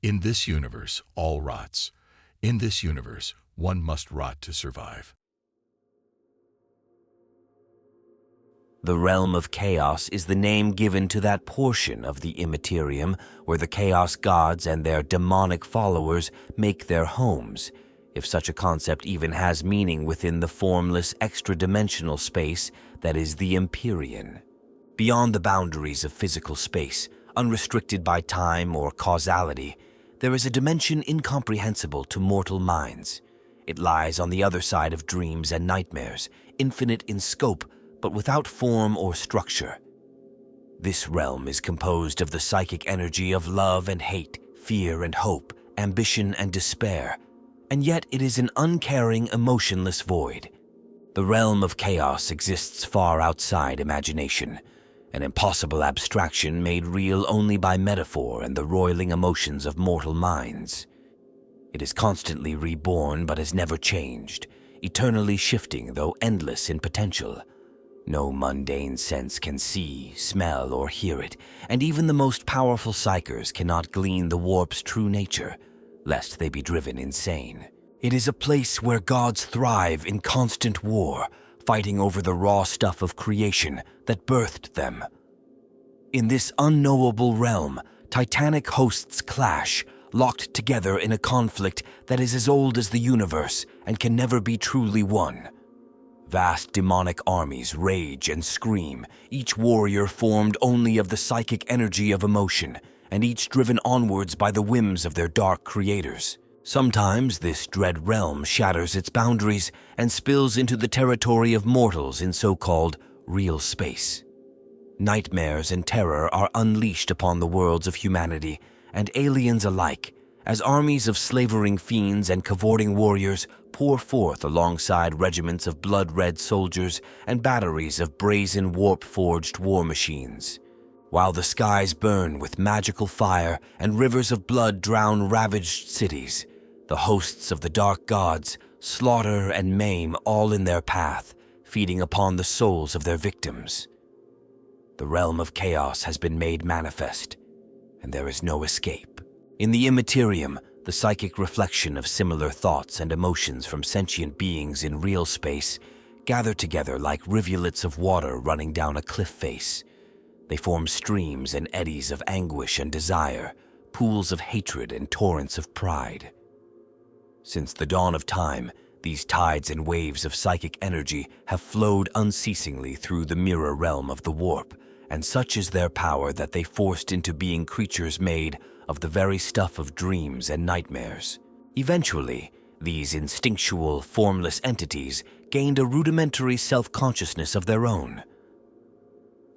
In this universe, all rots. In this universe, one must rot to survive. The realm of chaos is the name given to that portion of the immaterium where the chaos gods and their demonic followers make their homes, if such a concept even has meaning within the formless extra-dimensional space that is the Empyrean. Beyond the boundaries of physical space, unrestricted by time or causality, there is a dimension incomprehensible to mortal minds. It lies on the other side of dreams and nightmares, infinite in scope, but without form or structure. This realm is composed of the psychic energy of love and hate, fear and hope, ambition and despair, and yet it is an uncaring, emotionless void. The realm of chaos exists far outside imagination, an impossible abstraction made real only by metaphor and the roiling emotions of mortal minds. It is constantly reborn but has never changed, eternally shifting though endless in potential. No mundane sense can see, smell, or hear it, and even the most powerful psychers cannot glean the warp's true nature, lest they be driven insane. It is a place where gods thrive in constant war, fighting over the raw stuff of creation that birthed them. In this unknowable realm, titanic hosts clash, locked together in a conflict that is as old as the universe and can never be truly won. Vast demonic armies rage and scream, each warrior formed only of the psychic energy of emotion, and each driven onwards by the whims of their dark creators. Sometimes this dread realm shatters its boundaries and spills into the territory of mortals in so-called real space. Nightmares and terror are unleashed upon the worlds of humanity and aliens alike, as armies of slavering fiends and cavorting warriors pour forth alongside regiments of blood-red soldiers and batteries of brazen warp-forged war machines. While the skies burn with magical fire and rivers of blood drown ravaged cities, the hosts of the dark gods slaughter and maim all in their path, feeding upon the souls of their victims. The realm of chaos has been made manifest, and there is no escape. In the immaterium, the psychic reflection of similar thoughts and emotions from sentient beings in real space gather together like rivulets of water running down a cliff face. They form streams and eddies of anguish and desire, pools of hatred and torrents of pride. Since the dawn of time, these tides and waves of psychic energy have flowed unceasingly through the mirror realm of the warp, and such is their power that they forced into being creatures made of the very stuff of dreams and nightmares. Eventually, these instinctual, formless entities gained a rudimentary self-consciousness of their own.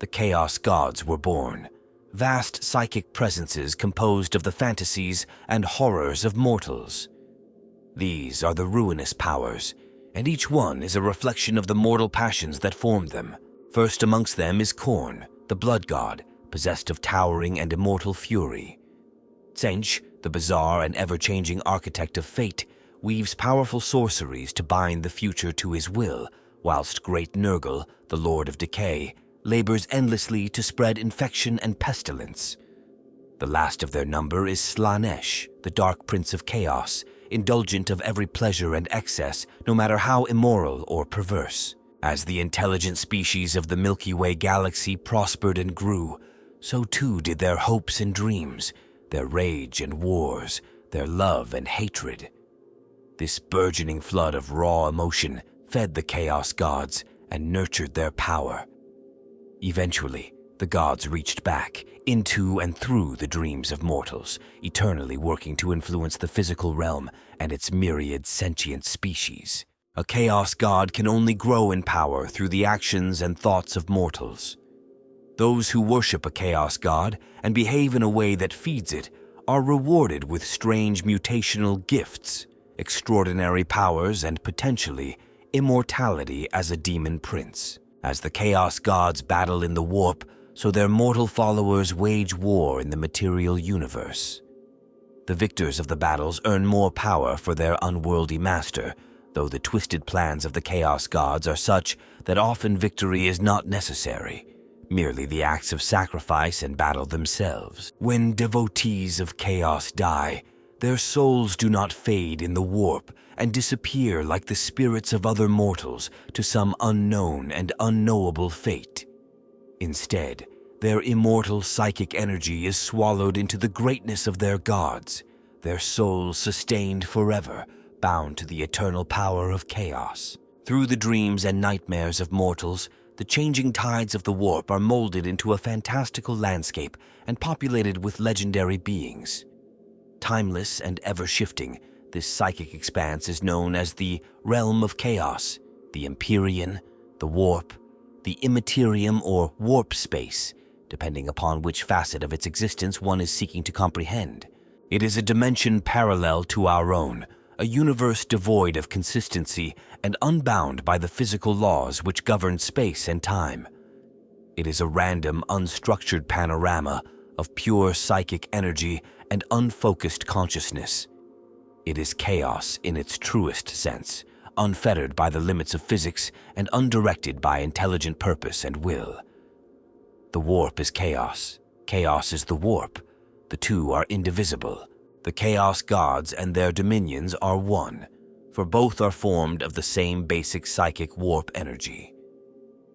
The Chaos Gods were born, vast psychic presences composed of the fantasies and horrors of mortals. These are the ruinous powers, and each one is a reflection of the mortal passions that formed them. First amongst them is Khorne, the blood god, possessed of towering and immortal fury. Tzench, the bizarre and ever-changing architect of fate, weaves powerful sorceries to bind the future to his will, whilst great Nurgle, the lord of decay, labors endlessly to spread infection and pestilence. The last of their number is Slaanesh, the dark prince of chaos, indulgent of every pleasure and excess, no matter how immoral or perverse. As the intelligent species of the Milky Way galaxy prospered and grew, so too did their hopes and dreams, their rage and wars, their love and hatred. This burgeoning flood of raw emotion fed the Chaos Gods and nurtured their power. Eventually, the gods reached back into and through the dreams of mortals, eternally working to influence the physical realm and its myriad sentient species. A Chaos God can only grow in power through the actions and thoughts of mortals. Those who worship a Chaos God and behave in a way that feeds it are rewarded with strange mutational gifts, extraordinary powers, and potentially immortality as a demon prince. As the Chaos Gods battle in the warp, so their mortal followers wage war in the material universe. The victors of the battles earn more power for their unworldly master, though the twisted plans of the Chaos Gods are such that often victory is not necessary, merely the acts of sacrifice and battle themselves. When devotees of chaos die, their souls do not fade in the warp and disappear like the spirits of other mortals to some unknown and unknowable fate. Instead, their immortal psychic energy is swallowed into the greatness of their gods, their souls sustained forever, bound to the eternal power of chaos. Through the dreams and nightmares of mortals, the changing tides of the warp are molded into a fantastical landscape and populated with legendary beings. Timeless and ever-shifting, this psychic expanse is known as the Realm of Chaos, the Empyrean, the Warp, the Immaterium or Warp Space, depending upon which facet of its existence one is seeking to comprehend. It is a dimension parallel to our own, a universe devoid of consistency and unbound by the physical laws which govern space and time. It is a random, unstructured panorama of pure psychic energy and unfocused consciousness. It is chaos in its truest sense, unfettered by the limits of physics and undirected by intelligent purpose and will. The warp is chaos. Chaos is the warp. The two are indivisible. The chaos gods and their dominions are one, for both are formed of the same basic psychic warp energy.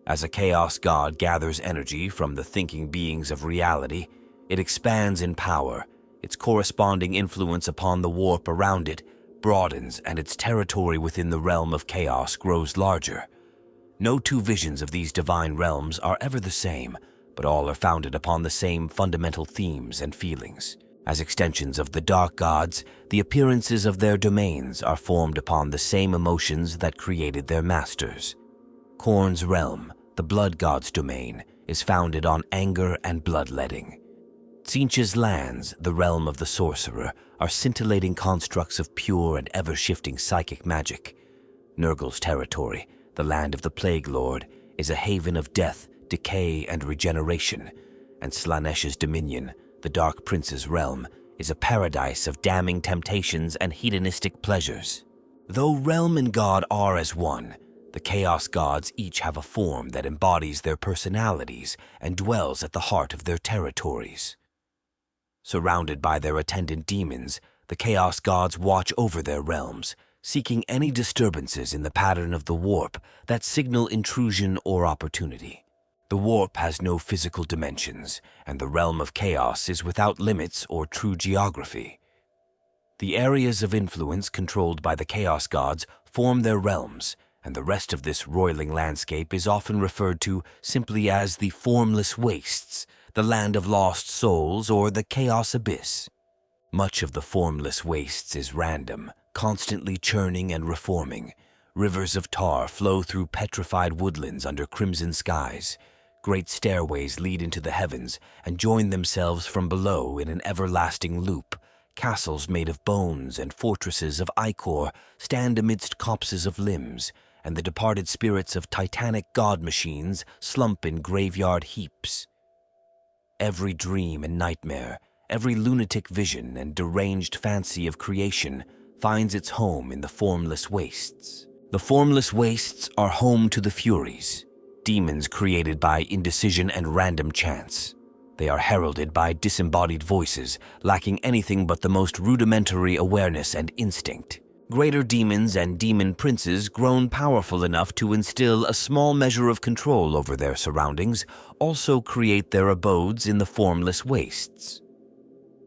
As a chaos god gathers energy from the thinking beings of reality, it expands in power. Its corresponding influence upon the warp around it broadens, and its territory within the realm of chaos grows larger. No two visions of these divine realms are ever the same, but all are founded upon the same fundamental themes and feelings. As extensions of the dark gods, the appearances of their domains are formed upon the same emotions that created their masters. Khorne's realm, the blood god's domain, is founded on anger and bloodletting. Tzeentch's lands, the realm of the Sorcerer, are scintillating constructs of pure and ever-shifting psychic magic. Nurgle's territory, the land of the Plaguelord, is a haven of death, decay, and regeneration, and Slaaneish's dominion, the Dark Prince's realm, is a paradise of damning temptations and hedonistic pleasures. Though realm and god are as one, the Chaos Gods each have a form that embodies their personalities and dwells at the heart of their territories. Surrounded by their attendant demons, the Chaos Gods watch over their realms, seeking any disturbances in the pattern of the warp that signal intrusion or opportunity. The warp has no physical dimensions, and the realm of chaos is without limits or true geography. The areas of influence controlled by the Chaos Gods form their realms, and the rest of this roiling landscape is often referred to simply as the Formless Wastes, the land of lost souls, or the Chaos Abyss. Much of the Formless Wastes is random, constantly churning and reforming. Rivers of tar flow through petrified woodlands under crimson skies. Great stairways lead into the heavens and join themselves from below in an everlasting loop. Castles made of bones and fortresses of ichor stand amidst copses of limbs, and the departed spirits of titanic god machines slump in graveyard heaps. Every dream and nightmare, every lunatic vision and deranged fancy of creation finds its home in the Formless Wastes. The Formless Wastes are home to the Furies, demons created by indecision and random chance. They are heralded by disembodied voices, lacking anything but the most rudimentary awareness and instinct. Greater demons and demon princes, grown powerful enough to instill a small measure of control over their surroundings, also create their abodes in the Formless Wastes.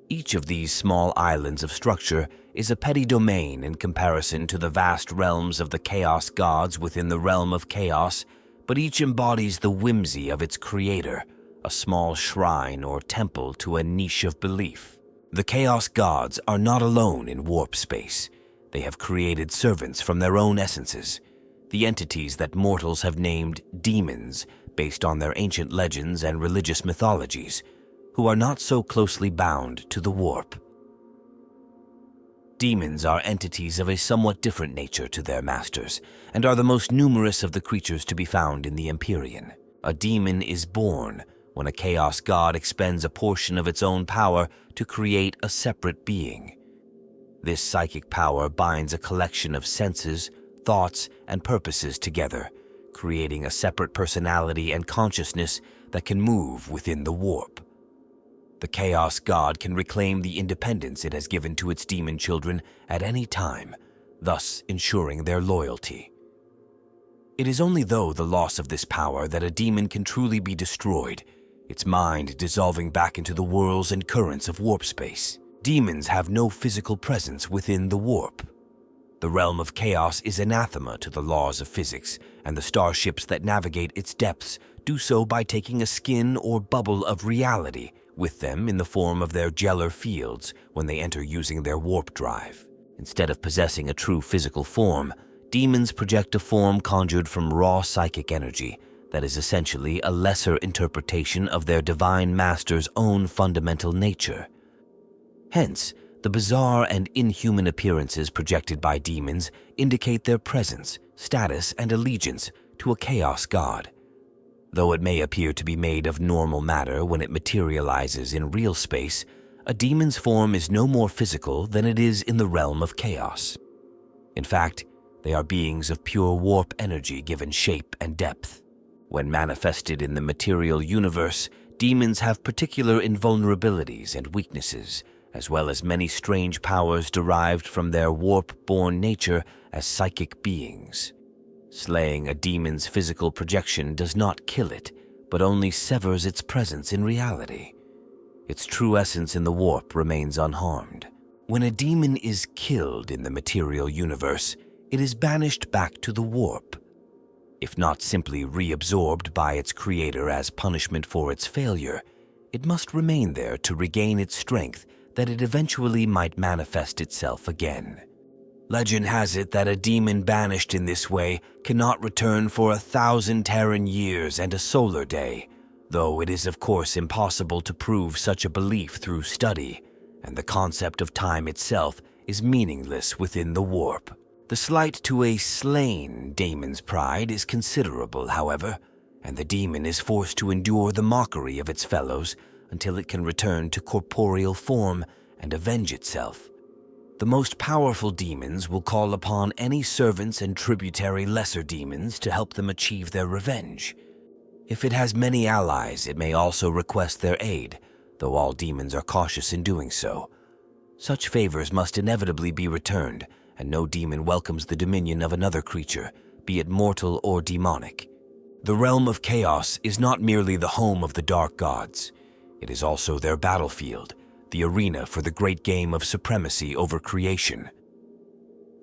Each of these small islands of structure is a petty domain in comparison to the vast realms of the Chaos Gods within the realm of chaos, but each embodies the whimsy of its creator, a small shrine or temple to a niche of belief. The Chaos Gods are not alone in warp space. They have created servants from their own essences, the entities that mortals have named demons based on their ancient legends and religious mythologies, who are not so closely bound to the warp. Demons are entities of a somewhat different nature to their masters, and are the most numerous of the creatures to be found in the Empyrean. A demon is born when a chaos god expends a portion of its own power to create a separate being. This psychic power binds a collection of senses, thoughts, and purposes together, creating a separate personality and consciousness that can move within the warp. The Chaos God can reclaim the independence it has given to its demon children at any time, thus ensuring their loyalty. It is only through the loss of this power that a demon can truly be destroyed, its mind dissolving back into the whirls and currents of warp space. Demons have no physical presence within the warp. The realm of chaos is anathema to the laws of physics, and the starships that navigate its depths do so by taking a skin or bubble of reality with them in the form of their gellar fields when they enter using their warp drive. Instead of possessing a true physical form, demons project a form conjured from raw psychic energy that is essentially a lesser interpretation of their divine master's own fundamental nature. Hence, the bizarre and inhuman appearances projected by demons indicate their presence, status, and allegiance to a chaos god. Though it may appear to be made of normal matter when it materializes in real space, a demon's form is no more physical than it is in the realm of chaos. In fact, they are beings of pure warp energy given shape and depth. When manifested in the material universe, demons have particular invulnerabilities and weaknesses, as well as many strange powers derived from their warp-born nature as psychic beings. Slaying a demon's physical projection does not kill it, but only severs its presence in reality. Its true essence in the warp remains unharmed. When a demon is killed in the material universe, it is banished back to the warp. If not simply reabsorbed by its creator as punishment for its failure, it must remain there to regain its strength that it eventually might manifest itself again. Legend has it that a demon banished in this way cannot return for 1,000 Terran years and a solar day, though it is of course impossible to prove such a belief through study, and the concept of time itself is meaningless within the warp. The slight to a slain daemon's pride is considerable, however, and the demon is forced to endure the mockery of its fellows until it can return to corporeal form and avenge itself. The most powerful demons will call upon any servants and tributary lesser demons to help them achieve their revenge. If it has many allies, it may also request their aid, though all demons are cautious in doing so. Such favors must inevitably be returned, and no demon welcomes the dominion of another creature, be it mortal or demonic. The realm of chaos is not merely the home of the dark gods. It is also their battlefield, the arena for the great game of supremacy over creation.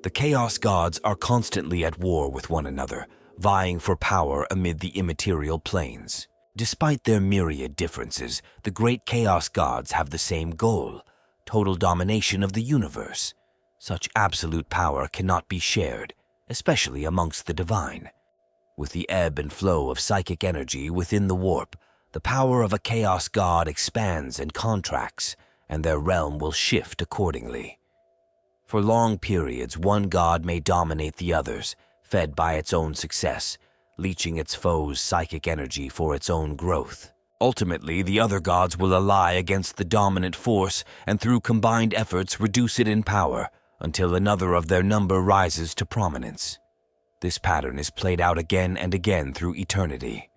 The chaos gods are constantly at war with one another, vying for power amid the immaterial planes. Despite their myriad differences, the great chaos gods have the same goal: total domination of the universe. Such absolute power cannot be shared, especially amongst the divine. With the ebb and flow of psychic energy within the warp, the power of a chaos god expands and contracts, and their realm will shift accordingly. For long periods, one god may dominate the others, fed by its own success, leeching its foes' psychic energy for its own growth. Ultimately, the other gods will ally against the dominant force and through combined efforts reduce it in power until another of their number rises to prominence. This pattern is played out again and again through eternity.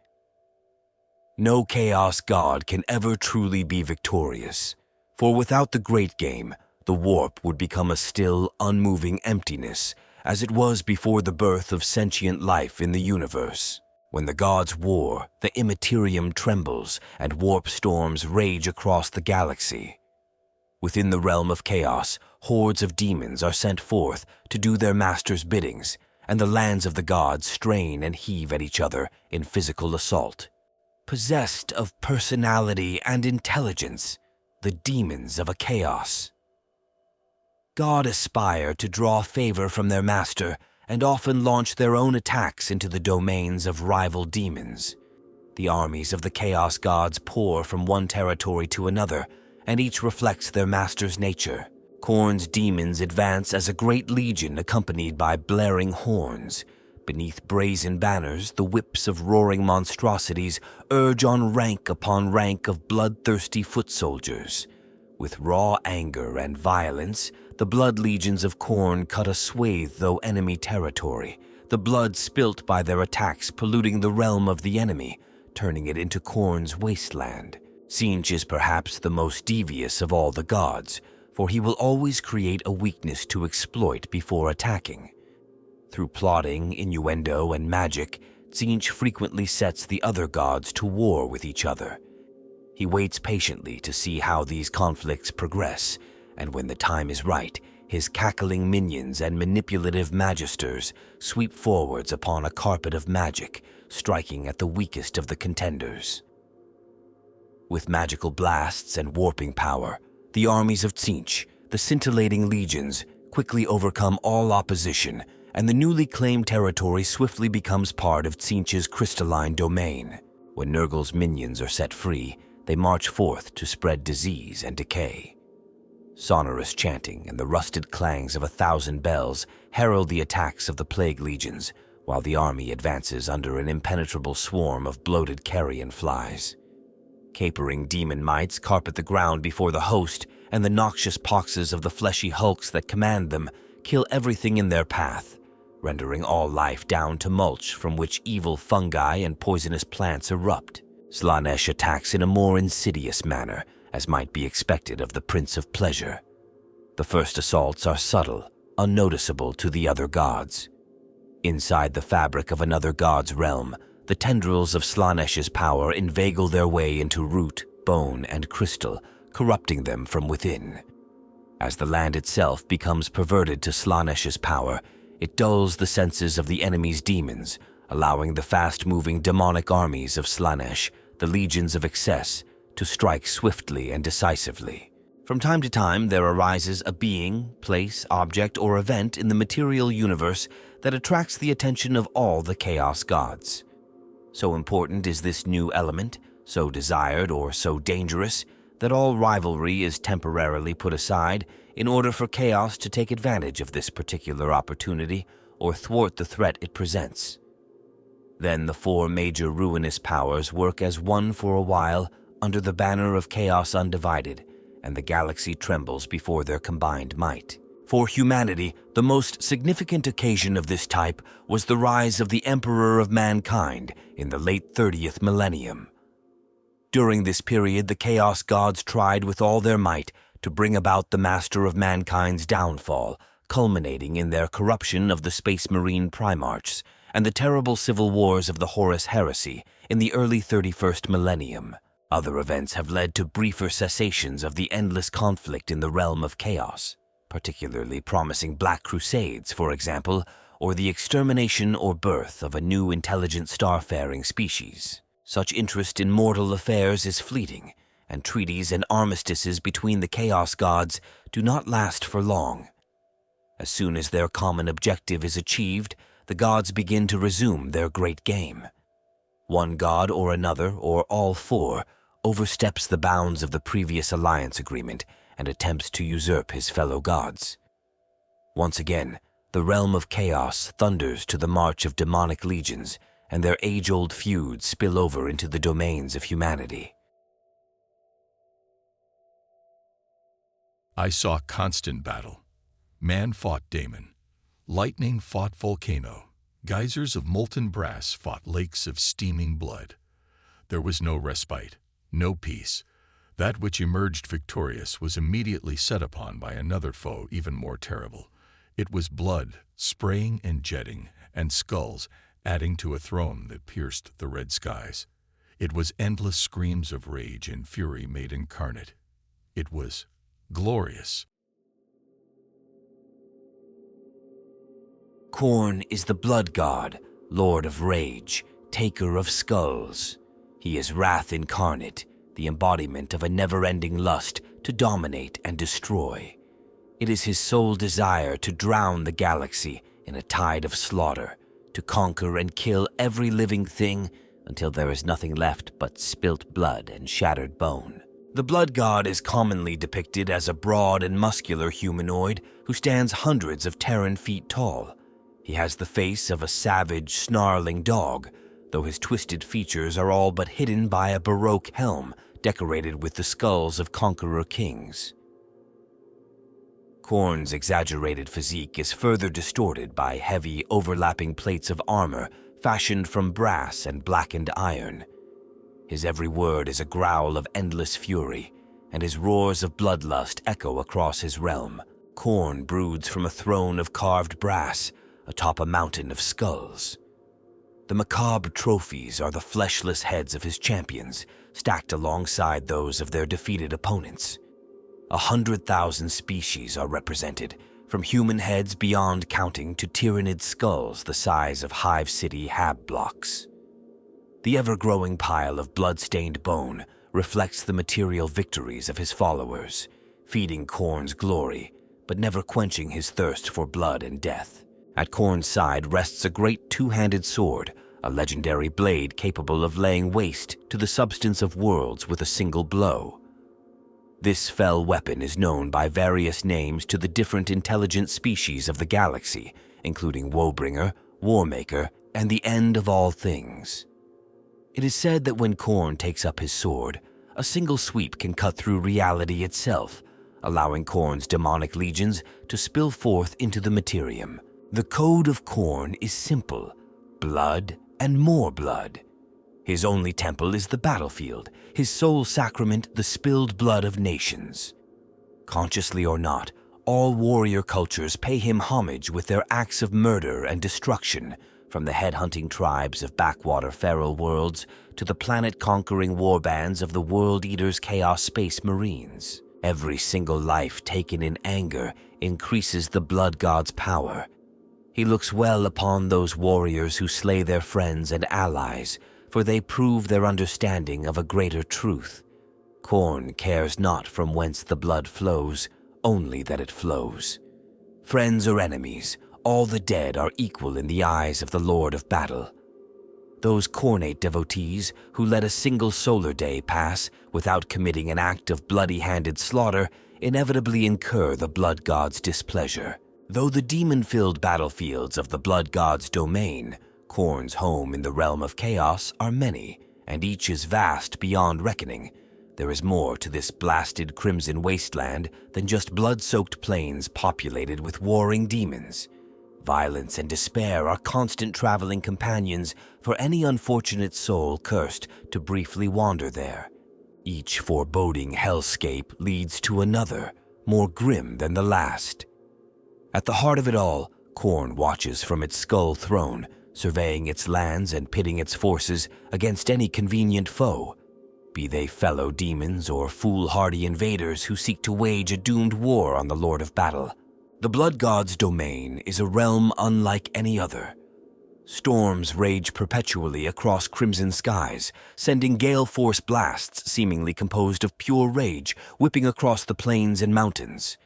No chaos god can ever truly be victorious, for without the great game, the warp would become a still, unmoving emptiness, as it was before the birth of sentient life in the universe. When the gods war, the immaterium trembles and warp storms rage across the galaxy. Within the realm of chaos, hordes of demons are sent forth to do their master's biddings, and the lands of the gods strain and heave at each other in physical assault. Possessed of personality and intelligence, the demons of a chaos. God aspire to draw favor from their master and often launch their own attacks into the domains of rival demons. The armies of the chaos gods pour from one territory to another, and each reflects their master's nature. Khorne's demons advance as a great legion accompanied by blaring horns. Beneath brazen banners, the whips of roaring monstrosities urge on rank upon rank of bloodthirsty foot soldiers. With raw anger and violence, the blood legions of Khorne cut a swathe through enemy territory, the blood spilt by their attacks polluting the realm of the enemy, turning it into Khorne's wasteland. Tzeentch is perhaps the most devious of all the gods, for he will always create a weakness to exploit before attacking. Through plotting, innuendo, and magic, Tzeentch frequently sets the other gods to war with each other. He waits patiently to see how these conflicts progress, and when the time is right, his cackling minions and manipulative magisters sweep forwards upon a carpet of magic, striking at the weakest of the contenders. With magical blasts and warping power, the armies of Tzeentch, the scintillating legions, quickly overcome all opposition, and the newly claimed territory swiftly becomes part of Tzeentch's crystalline domain. When Nurgle's minions are set free, they march forth to spread disease and decay. Sonorous chanting and the rusted clangs of 1,000 bells herald the attacks of the plague legions, while the army advances under an impenetrable swarm of bloated carrion flies. Capering demon mites carpet the ground before the host, and the noxious poxes of the fleshy hulks that command them kill everything in their path, rendering all life down to mulch from which evil fungi and poisonous plants erupt. Slaanesh attacks in a more insidious manner, as might be expected of the Prince of Pleasure. The first assaults are subtle, unnoticeable to the other gods. Inside the fabric of another god's realm, the tendrils of Slaanesh's power inveigle their way into root, bone, and crystal, corrupting them from within. As the land itself becomes perverted to Slaanesh's power, it dulls the senses of the enemy's demons, allowing the fast-moving demonic armies of Slaanesh, the legions of excess, to strike swiftly and decisively. From time to time, there arises a being, place, object, or event in the material universe that attracts the attention of all the Chaos gods. So important is this new element, so desired or so dangerous, that all rivalry is temporarily put aside in order for Chaos to take advantage of this particular opportunity or thwart the threat it presents. Then the 4 major ruinous powers work as one for a while under the banner of Chaos Undivided, and the galaxy trembles before their combined might. For humanity, the most significant occasion of this type was the rise of the Emperor of Mankind in the late 30th millennium. During this period, the Chaos gods tried with all their might to bring about the Master of Mankind's downfall, culminating in their corruption of the Space Marine Primarchs and the terrible civil wars of the Horus Heresy in the early 31st millennium. Other events have led to briefer cessations of the endless conflict in the realm of chaos, particularly promising Black Crusades, for example, or the extermination or birth of a new intelligent starfaring species. Such interest in mortal affairs is fleeting, and treaties and armistices between the Chaos gods do not last for long. As soon as their common objective is achieved, the gods begin to resume their great game. One god or another, or all 4, oversteps the bounds of the previous alliance agreement and attempts to usurp his fellow gods. Once again, the realm of chaos thunders to the march of demonic legions, and their age-old feuds spill over into the domains of humanity. I saw constant battle. Man fought Daemon. Lightning fought volcano. Geysers of molten brass fought lakes of steaming blood. There was no respite, no peace. That which emerged victorious was immediately set upon by another foe even more terrible. It was blood, spraying and jetting, and skulls adding to a throne that pierced the red skies. It was endless screams of rage and fury made incarnate. It was glorious. Khorne is the blood god, lord of rage, taker of skulls. He is wrath incarnate, the embodiment of a never-ending lust to dominate and destroy. It is his sole desire to drown the galaxy in a tide of slaughter, to conquer and kill every living thing until there is nothing left but spilt blood and shattered bone. The blood god is commonly depicted as a broad and muscular humanoid who stands hundreds of Terran feet tall. He has the face of a savage, snarling dog, though his twisted features are all but hidden by a Baroque helm decorated with the skulls of conqueror kings. Khorne's exaggerated physique is further distorted by heavy, overlapping plates of armor fashioned from brass and blackened iron. His every word is a growl of endless fury, and his roars of bloodlust echo across his realm. Khorne broods from a throne of carved brass atop a mountain of skulls. The macabre trophies are the fleshless heads of his champions, stacked alongside those of their defeated opponents. 100,000 species are represented, from human heads beyond counting to tyrannid skulls the size of Hive City hab blocks. The ever-growing pile of blood-stained bone reflects the material victories of his followers, feeding Khorne's glory, but never quenching his thirst for blood and death. At Khorne's side rests a great two-handed sword, a legendary blade capable of laying waste to the substance of worlds with a single blow. This fell weapon is known by various names to the different intelligent species of the galaxy, including Woebringer, Warmaker, and the End of All Things. It is said that when Khorne takes up his sword, a single sweep can cut through reality itself, allowing Khorne's demonic legions to spill forth into the materium. The code of Khorne is simple: blood and more blood. His only temple is the battlefield, his sole sacrament the spilled blood of nations. Consciously or not, all warrior cultures pay him homage with their acts of murder and destruction, from the head-hunting tribes of backwater feral worlds to the planet-conquering warbands of the World Eater's Chaos Space Marines. Every single life taken in anger increases the blood god's power. He looks well upon those warriors who slay their friends and allies, for they prove their understanding of a greater truth. Khorne cares not from whence the blood flows, only that it flows. Friends or enemies, all the dead are equal in the eyes of the Lord of Battle. Those Khornate devotees who let a single solar day pass without committing an act of bloody-handed slaughter inevitably incur the blood god's displeasure. Though the demon-filled battlefields of the blood god's domain, Khorne's home in the realm of chaos, are many, and each is vast beyond reckoning, there is more to this blasted crimson wasteland than just blood-soaked plains populated with warring demons. Violence and despair are constant traveling companions for any unfortunate soul cursed to briefly wander there. Each foreboding hellscape leads to another, more grim than the last. At the heart of it all, Khorne watches from its skull throne, surveying its lands and pitting its forces against any convenient foe, be they fellow demons or foolhardy invaders who seek to wage a doomed war on the Lord of Battle. The Blood God's domain is a realm unlike any other. Storms rage perpetually across crimson skies, sending gale-force blasts seemingly composed of pure rage whipping across the plains and mountains.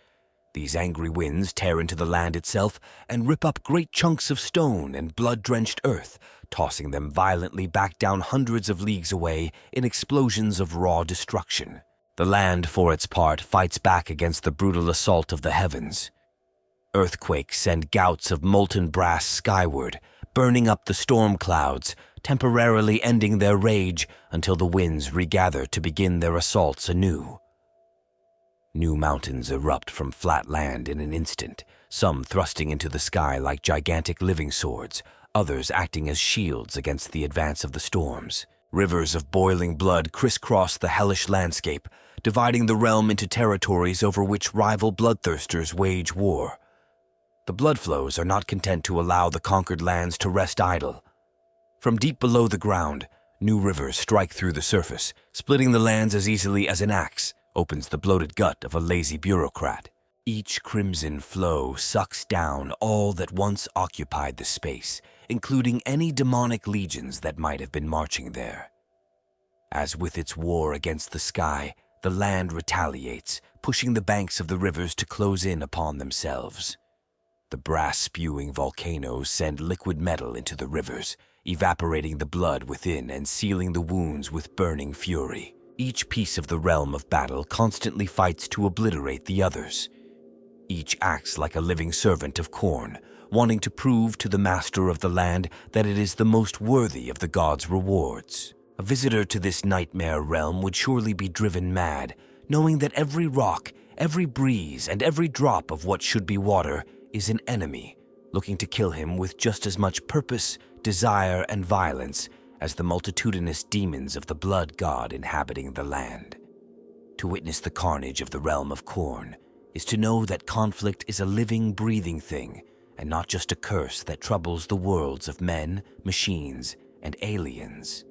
These angry winds tear into the land itself and rip up great chunks of stone and blood-drenched earth, tossing them violently back down hundreds of leagues away in explosions of raw destruction. The land, for its part, fights back against the brutal assault of the heavens. Earthquakes send gouts of molten brass skyward, burning up the storm clouds, temporarily ending their rage until the winds regather to begin their assaults anew. New mountains erupt from flat land in an instant, some thrusting into the sky like gigantic living swords, others acting as shields against the advance of the storms. Rivers of boiling blood crisscross the hellish landscape, dividing the realm into territories over which rival bloodthirsters wage war. The blood flows are not content to allow the conquered lands to rest idle. From deep below the ground, new rivers strike through the surface, splitting the lands as easily as an axe opens the bloated gut of a lazy bureaucrat. Each crimson flow sucks down all that once occupied the space, including any demonic legions that might have been marching there. As with its war against the sky, the land retaliates, pushing the banks of the rivers to close in upon themselves. The brass-spewing volcanoes send liquid metal into the rivers, evaporating the blood within and sealing the wounds with burning fury. Each piece of the realm of battle constantly fights to obliterate the others. Each acts like a living servant of Khorne, wanting to prove to the master of the land that it is the most worthy of the god's rewards. A visitor to this nightmare realm would surely be driven mad, knowing that every rock, Every breeze and every drop of what should be water is an enemy, looking to kill him with just as much purpose, desire, and violence as the multitudinous demons of the blood god inhabiting the land. To witness the carnage of the realm of Khorne is to know that conflict is a living, breathing thing, and not just a curse that troubles the worlds of men, machines, and aliens.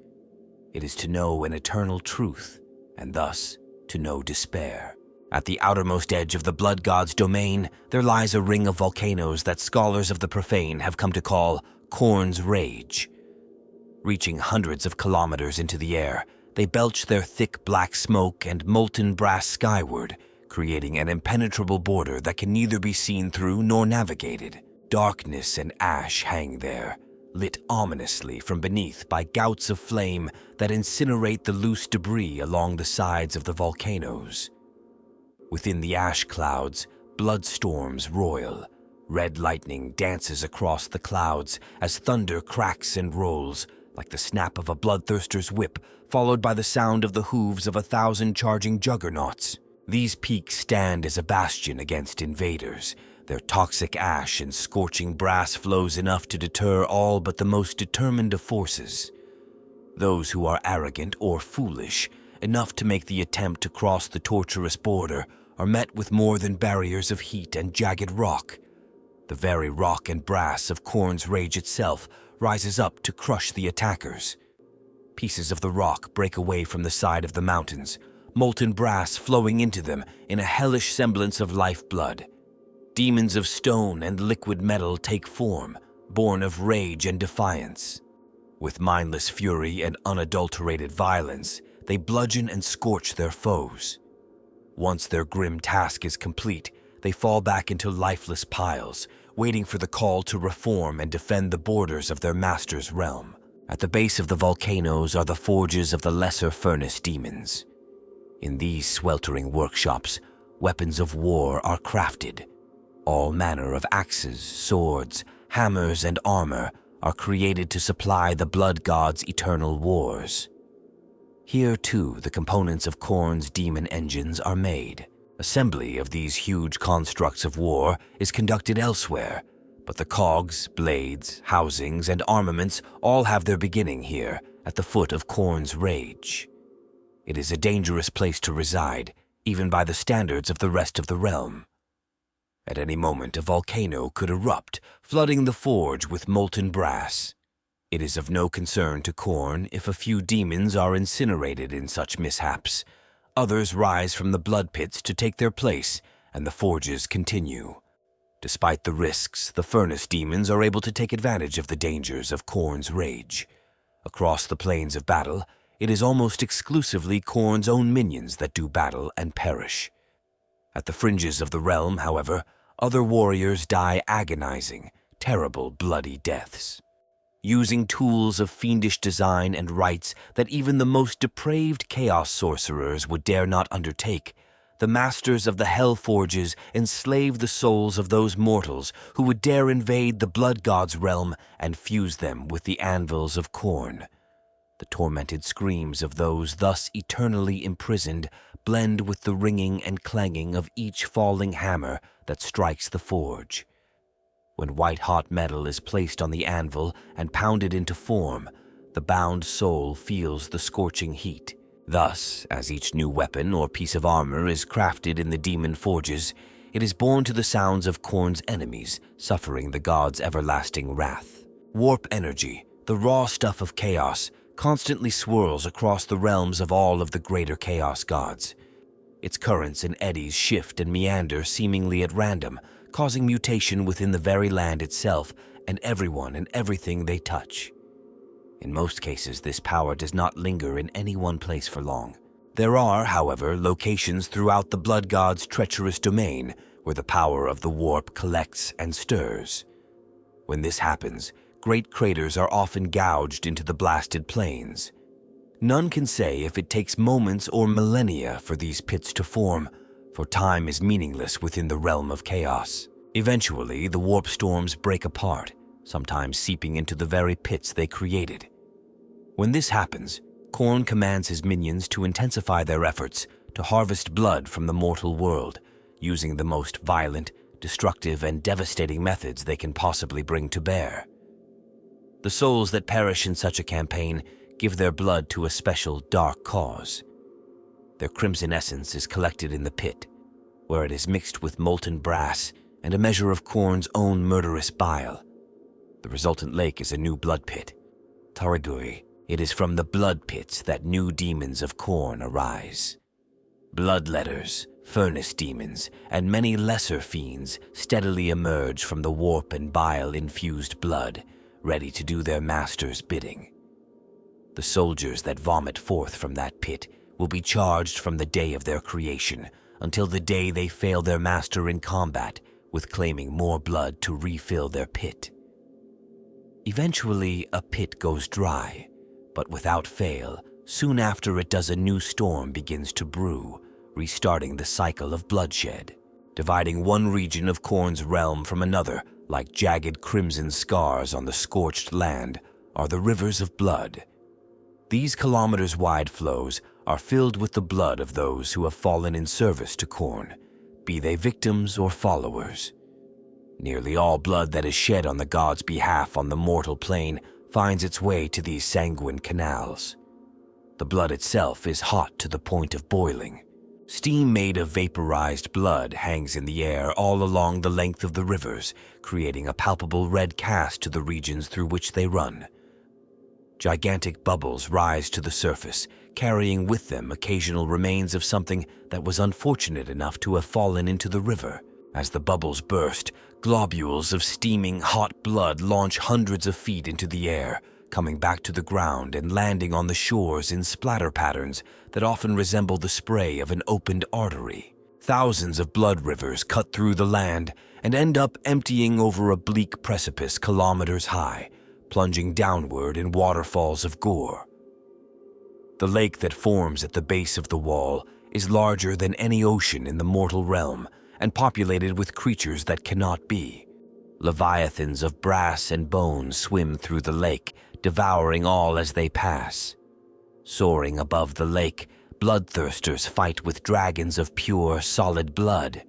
It is to know an eternal truth, and thus to know despair. At the outermost edge of the blood god's domain, there lies a ring of volcanoes that scholars of the profane have come to call Khorne's Rage. Reaching hundreds of kilometers into the air, they belch their thick black smoke and molten brass skyward, creating an impenetrable border that can neither be seen through nor navigated. Darkness and ash hang there, lit ominously from beneath by gouts of flame that incinerate the loose debris along the sides of the volcanoes. Within the ash clouds, blood storms roil. Red lightning dances across the clouds as thunder cracks and rolls, like the snap of a bloodthirster's whip, followed by the sound of the hooves of 1,000 charging juggernauts. These peaks stand as a bastion against invaders. Their toxic ash and scorching brass flows enough to deter all but the most determined of forces. Those who are arrogant or foolish enough to make the attempt to cross the tortuous border are met with more than barriers of heat and jagged rock. The very rock and brass of Khorne's Rage itself rises up to crush the attackers. Pieces of the rock break away from the side of the mountains, molten brass flowing into them in a hellish semblance of lifeblood. Demons of stone and liquid metal take form, born of rage and defiance. With mindless fury and unadulterated violence, they bludgeon and scorch their foes. Once their grim task is complete, they fall back into lifeless piles, waiting for the call to reform and defend the borders of their master's realm. At the base of the volcanoes are the forges of the lesser furnace demons. In these sweltering workshops, weapons of war are crafted. All manner of axes, swords, hammers, and armor are created to supply the blood god's eternal wars. Here, too, the components of Khorne's demon engines are made. Assembly of these huge constructs of war is conducted elsewhere, but the cogs, blades, housings, and armaments all have their beginning here, at the foot of Khorne's Rage. It is a dangerous place to reside, even by the standards of the rest of the realm. At any moment, a volcano could erupt, flooding the forge with molten brass. It is of no concern to Khorne if a few demons are incinerated in such mishaps. Others rise from the blood pits to take their place, and the forges continue. Despite the risks, the furnace demons are able to take advantage of the dangers of Khorne's Rage. Across the plains of battle, it is almost exclusively Khorne's own minions that do battle and perish. At the fringes of the realm, however, other warriors die agonizing, terrible, bloody deaths. Using tools of fiendish design and rites that even the most depraved chaos sorcerers would dare not undertake, the masters of the Hell Forges enslave the souls of those mortals who would dare invade the blood god's realm and fuse them with the anvils of Khorne. The tormented screams of those thus eternally imprisoned blend with the ringing and clanging of each falling hammer that strikes the forge. When white-hot metal is placed on the anvil and pounded into form, the bound soul feels the scorching heat. Thus, as each new weapon or piece of armor is crafted in the Daemon Forges, it is born to the sounds of Khorne's enemies, suffering the god's everlasting wrath. Warp energy, the raw stuff of chaos, constantly swirls across the realms of all of the greater chaos gods. Its currents and eddies shift and meander seemingly at random, causing mutation within the very land itself and everyone and everything they touch. In most cases, this power does not linger in any one place for long. There are, however, locations throughout the blood god's treacherous domain where the power of the warp collects and stirs. When this happens, great craters are often gouged into the blasted plains. None can say if it takes moments or millennia for these pits to form, for time is meaningless within the realm of chaos. Eventually, the warp storms break apart, sometimes seeping into the very pits they created. When this happens, Khorne commands his minions to intensify their efforts to harvest blood from the mortal world, using the most violent, destructive, and devastating methods they can possibly bring to bear. The souls that perish in such a campaign give their blood to a special dark cause. Their crimson essence is collected in the pit, where it is mixed with molten brass and a measure of Khorne's own murderous bile. The resultant lake is a new blood pit. Tariguri, it is from the blood pits that new demons of Khorne arise. Bloodletters, furnace demons, and many lesser fiends steadily emerge from the warp and bile-infused blood, ready to do their master's bidding. The soldiers that vomit forth from that pit will be charged from the day of their creation until the day they fail their master in combat with claiming more blood to refill their pit. Eventually, a pit goes dry, but without fail, soon after it does, a new storm begins to brew, restarting the cycle of bloodshed, dividing one region of Khorne's realm from another like jagged crimson scars on the scorched land are the rivers of blood. These kilometers-wide flows are filled with the blood of those who have fallen in service to Khorne, be they victims or followers. Nearly all blood that is shed on the god's behalf on the mortal plane finds its way to these sanguine canals. The blood itself is hot to the point of boiling. Steam made of vaporized blood hangs in the air all along the length of the rivers, creating a palpable red cast to the regions through which they run. Gigantic bubbles rise to the surface, carrying with them occasional remains of something that was unfortunate enough to have fallen into the river. As the bubbles burst, globules of steaming hot blood launch hundreds of feet into the air, coming back to the ground and landing on the shores in splatter patterns that often resemble the spray of an opened artery. Thousands of blood rivers cut through the land and end up emptying over a bleak precipice kilometers high, plunging downward in waterfalls of gore. The lake that forms at the base of the wall is larger than any ocean in the mortal realm and populated with creatures that cannot be. Leviathans of brass and bone swim through the lake, devouring all as they pass. Soaring above the lake, bloodthirsters fight with dragons of pure, solid blood.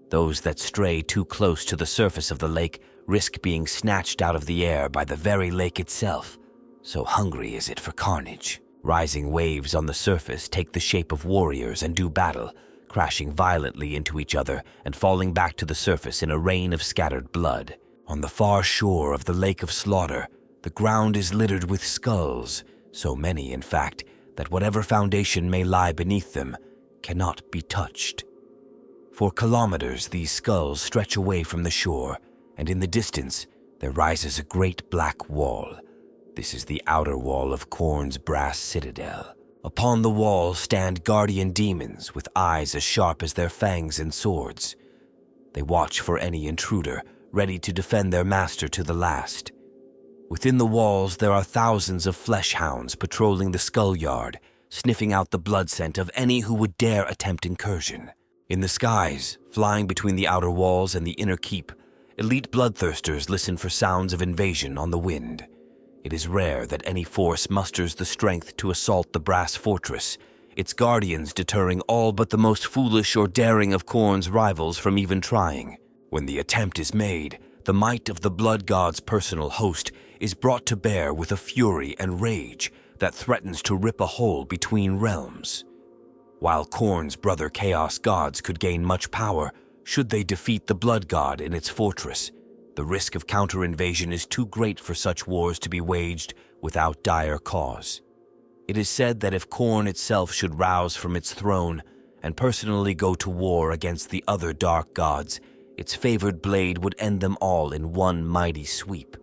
Those that stray too close to the surface of the lake risk being snatched out of the air by the very lake itself. So hungry is it for carnage. Rising waves on the surface take the shape of warriors and do battle, crashing violently into each other and falling back to the surface in a rain of scattered blood. On the far shore of the Lake of Slaughter, the ground is littered with skulls, so many, in fact, that whatever foundation may lie beneath them cannot be touched. For kilometers, these skulls stretch away from the shore, and in the distance, there rises a great black wall. This is the outer wall of Khorne's brass citadel. Upon the wall stand guardian demons with eyes as sharp as their fangs and swords. They watch for any intruder, ready to defend their master to the last. Within the walls, there are thousands of flesh hounds patrolling the skull yard, sniffing out the blood scent of any who would dare attempt incursion. In the skies, flying between the outer walls and the inner keep, elite bloodthirsters listen for sounds of invasion on the wind. It is rare that any force musters the strength to assault the brass fortress, its guardians deterring all but the most foolish or daring of Khorne's rivals from even trying. When the attempt is made, the might of the blood god's personal host is brought to bear with a fury and rage that threatens to rip a hole between realms. While Khorne's brother chaos gods could gain much power should they defeat the blood god in its fortress, the risk of counter-invasion is too great for such wars to be waged without dire cause. It is said that if Khorne itself should rouse from its throne and personally go to war against the other dark gods, its favored blade would end them all in one mighty sweep,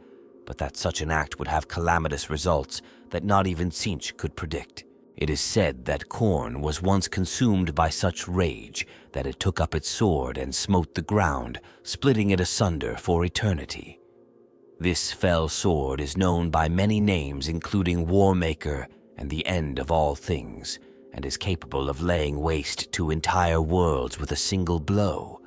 but that such an act would have calamitous results that not even Tzeentch could predict. It is said that Khorne was once consumed by such rage that it took up its sword and smote the ground, splitting it asunder for eternity. This fell sword is known by many names including Warmaker and the End of All Things, and is capable of laying waste to entire worlds with a single blow.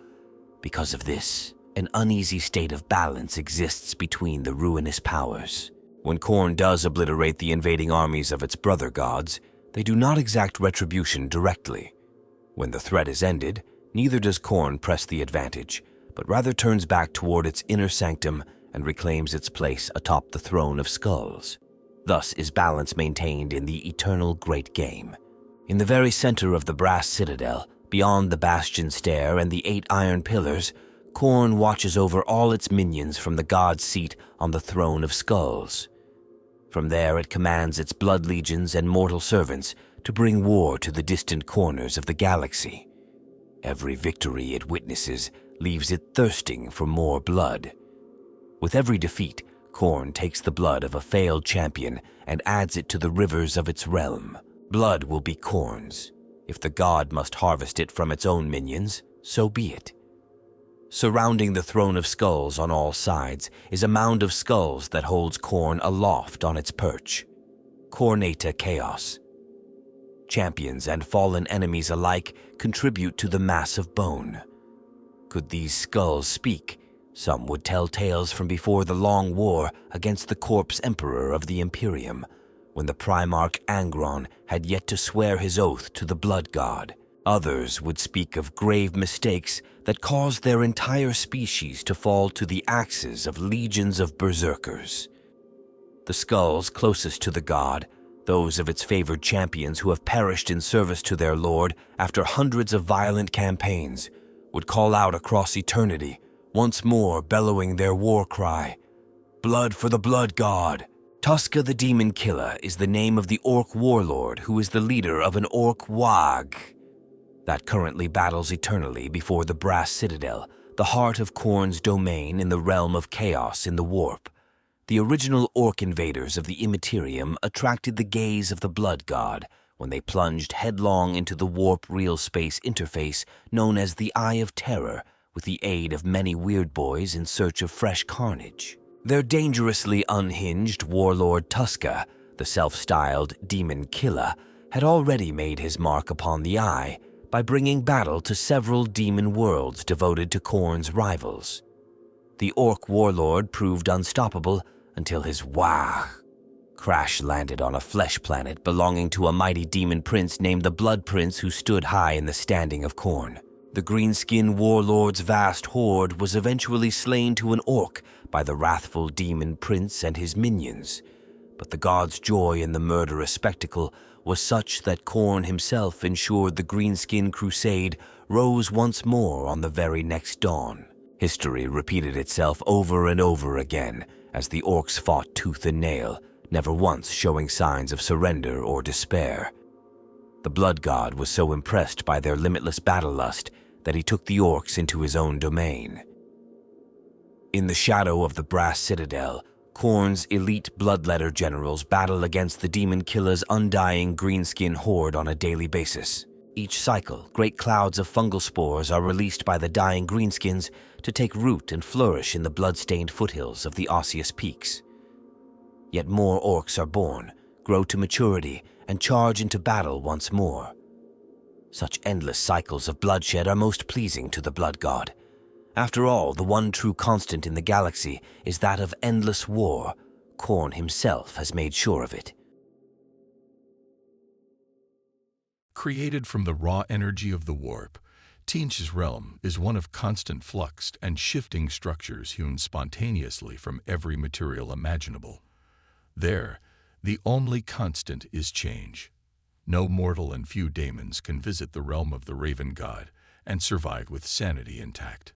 Because of this, an uneasy state of balance exists between the ruinous powers. When Khorne does obliterate the invading armies of its brother gods, they do not exact retribution directly. When the threat is ended, Neither does Khorne press the advantage, but rather turns back toward its inner sanctum and reclaims its place atop the throne of skulls. Thus is balance maintained in the eternal great game. In the very center of the brass citadel, beyond the bastion stair and the 8 iron pillars, Khorne watches over all its minions from the god's seat on the throne of skulls. From there it commands its blood legions and mortal servants to bring war to the distant corners of the galaxy. Every victory it witnesses leaves it thirsting for more blood. With every defeat, Khorne takes the blood of a failed champion and adds it to the rivers of its realm. Blood will be Khorne's. If the god must harvest it from its own minions, so be it. Surrounding the throne of skulls on all sides is a mound of skulls that holds Khorne aloft on its perch. Khornate Chaos. Champions and fallen enemies alike contribute to the mass of bone. Could these skulls speak, some would tell tales from before the long war against the corpse emperor of the Imperium, when the Primarch Angron had yet to swear his oath to the blood god. Others would speak of grave mistakes that caused their entire species to fall to the axes of legions of berserkers. The skulls closest to the god, those of its favored champions who have perished in service to their lord after hundreds of violent campaigns, would call out across eternity, once more bellowing their war cry, "Blood for the blood god!" Tuska the Daemon-Killa is the name of the orc warlord who is the leader of an orc wag that currently battles eternally before the brass citadel, the heart of Khorne's domain in the realm of chaos in the warp. The original orc invaders of the Immaterium attracted the gaze of the blood god when they plunged headlong into the warp real space interface known as the Eye of Terror with the aid of many weird boys in search of fresh carnage. Their dangerously unhinged warlord Tuska, the self-styled Daemon-Killa, had already made his mark upon the Eye by bringing battle to several demon worlds devoted to Khorne's rivals. The orc warlord proved unstoppable until his wah crash-landed on a flesh planet belonging to a mighty demon prince named the Blood Prince who stood high in the standing of Khorne. The greenskin warlord's vast horde was eventually slain to an orc by the wrathful demon prince and his minions, but the god's joy in the murderous spectacle was such that Khorne himself ensured the greenskin crusade rose once more on the very next dawn. History repeated itself over and over again as the orcs fought tooth and nail, never once showing signs of surrender or despair. The blood god was so impressed by their limitless battle lust that he took the orcs into his own domain. In the shadow of the brass citadel, Khorne's elite bloodletter generals battle against the Daemon-Killa's undying greenskin horde on a daily basis. Each cycle, great clouds of fungal spores are released by the dying greenskins to take root and flourish in the blood-stained foothills of the osseous peaks. Yet more orcs are born, grow to maturity, and charge into battle once more. Such endless cycles of bloodshed are most pleasing to the blood god. After all, the one true constant in the galaxy is that of endless war. Khorne himself has made sure of it. Created from the raw energy of the warp, Tzeentch's realm is one of constant flux and shifting structures hewn spontaneously from every material imaginable. There, the only constant is change. No mortal and few daemons can visit the realm of the Raven God and survive with sanity intact.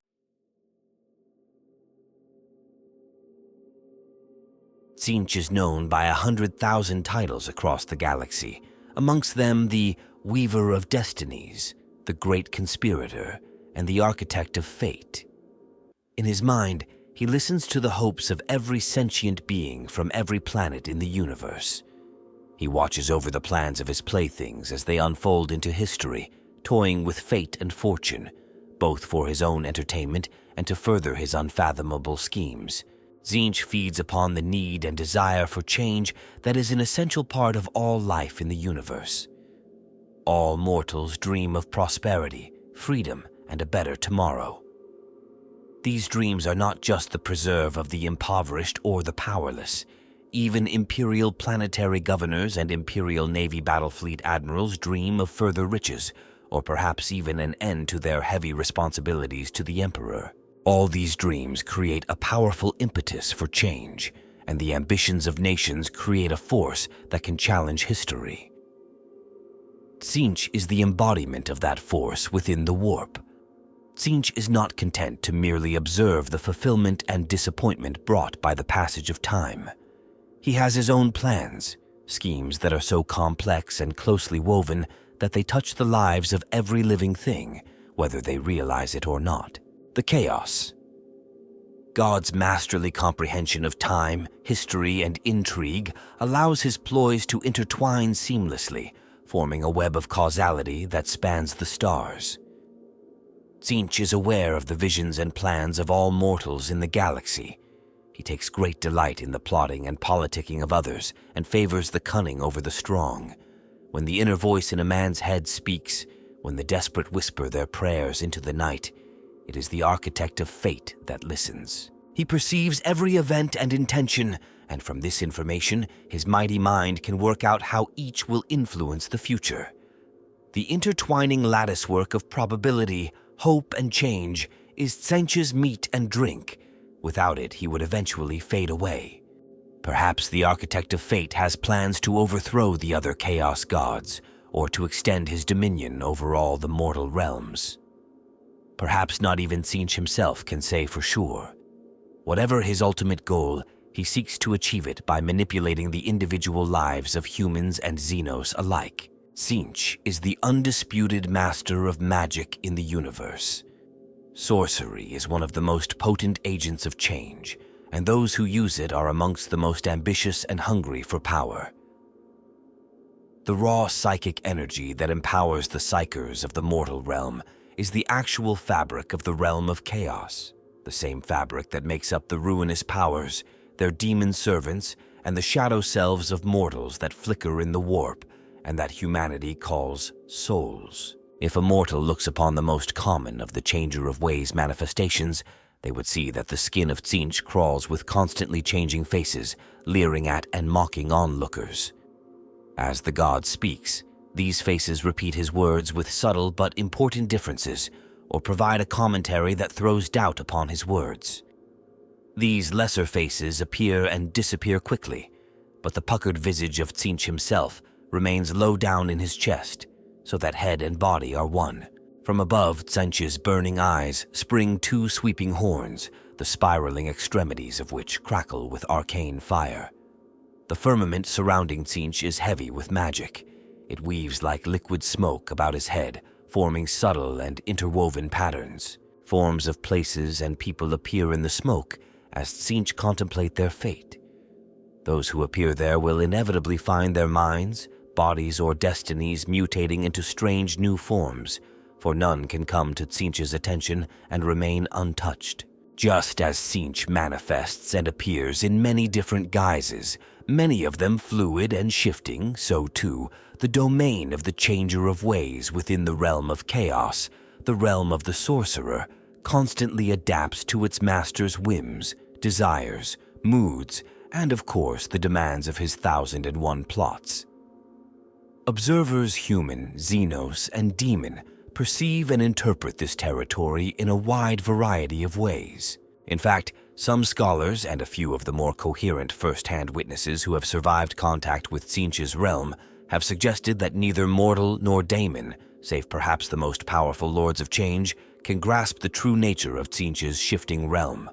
Tzeentch is known by 100,000 titles across the galaxy, amongst them the Weaver of Destinies, the Great Conspirator, and the Architect of Fate. In his mind, he listens to the hopes of every sentient being from every planet in the universe. He watches over the plans of his playthings as they unfold into history, toying with fate and fortune, both for his own entertainment and to further his unfathomable schemes. Tzeentch feeds upon the need and desire for change that is an essential part of all life in the universe. All mortals dream of prosperity, freedom, and a better tomorrow. These dreams are not just the preserve of the impoverished or the powerless. Even imperial planetary governors and imperial navy battlefleet admirals dream of further riches, or perhaps even an end to their heavy responsibilities to the Emperor. All these dreams create a powerful impetus for change, and the ambitions of nations create a force that can challenge history. Tzeentch is the embodiment of that force within the warp. Tzeentch is not content to merely observe the fulfillment and disappointment brought by the passage of time. He has his own plans, schemes that are so complex and closely woven that they touch the lives of every living thing, whether they realize it or not. The chaos. God's masterly comprehension of time, history, and intrigue allows his ploys to intertwine seamlessly, forming a web of causality that spans the stars. Tzeentch is aware of the visions and plans of all mortals in the galaxy. He takes great delight in the plotting and politicking of others and favors the cunning over the strong. When the inner voice in a man's head speaks, when the desperate whisper their prayers into the night, it is the architect of fate that listens. He perceives every event and intention, and from this information, his mighty mind can work out how each will influence the future. The intertwining latticework of probability, hope, and change is Tzeentch's meat and drink. Without it, he would eventually fade away. Perhaps the architect of fate has plans to overthrow the other chaos gods, or to extend his dominion over all the mortal realms. Perhaps not even Tzeentch himself can say for sure. Whatever his ultimate goal, he seeks to achieve it by manipulating the individual lives of humans and Xenos alike. Tzeentch is the undisputed master of magic in the universe. Sorcery is one of the most potent agents of change, and those who use it are amongst the most ambitious and hungry for power. The raw psychic energy that empowers the psychers of the mortal realm is the actual fabric of the realm of chaos, the same fabric that makes up the ruinous powers, their demon servants, and the shadow selves of mortals that flicker in the warp and that humanity calls souls. If a mortal looks upon the most common of the Changer of Ways manifestations, they would see that the skin of Tzeentch crawls with constantly changing faces, leering at and mocking onlookers. As the god speaks, these faces repeat his words with subtle but important differences, or provide a commentary that throws doubt upon his words. These lesser faces appear and disappear quickly, but the puckered visage of Tzeentch himself remains low down in his chest, so that head and body are one. From above Tzeentch's burning eyes spring two sweeping horns, the spiraling extremities of which crackle with arcane fire. The firmament surrounding Tzeentch is heavy with magic. It weaves like liquid smoke about his head, forming subtle and interwoven patterns. Forms of places and people appear in the smoke as Tzeentch contemplate their fate. Those who appear there will inevitably find their minds, bodies, or destinies mutating into strange new forms, for none can come to Tzeentch's attention and remain untouched. Just as Tzeentch manifests and appears in many different guises, many of them fluid and shifting, so too, the domain of the Changer of Ways within the realm of chaos, the realm of the Sorcerer, constantly adapts to its master's whims, desires, moods, and of course the demands of his 1001 plots. Observers human, Xenos, and demon perceive and interpret this territory in a wide variety of ways. In fact, some scholars and a few of the more coherent first-hand witnesses who have survived contact with Tzeentch's realm have suggested that neither mortal nor daemon, save perhaps the most powerful lords of change, can grasp the true nature of Tzeentch's shifting realm.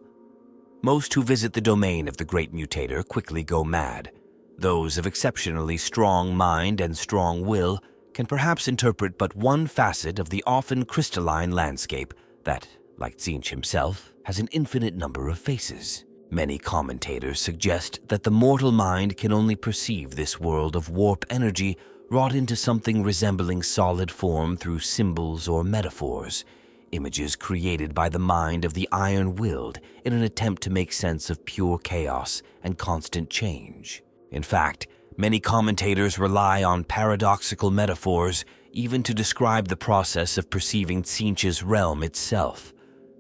Most who visit the domain of the Great Mutator quickly go mad. Those of exceptionally strong mind and strong will can perhaps interpret but one facet of the often crystalline landscape that, like Tzeentch himself, has an infinite number of faces. Many commentators suggest that the mortal mind can only perceive this world of warp energy wrought into something resembling solid form through symbols or metaphors, images created by the mind of the iron-willed in an attempt to make sense of pure chaos and constant change. In fact, many commentators rely on paradoxical metaphors even to describe the process of perceiving Tzeentch's realm itself.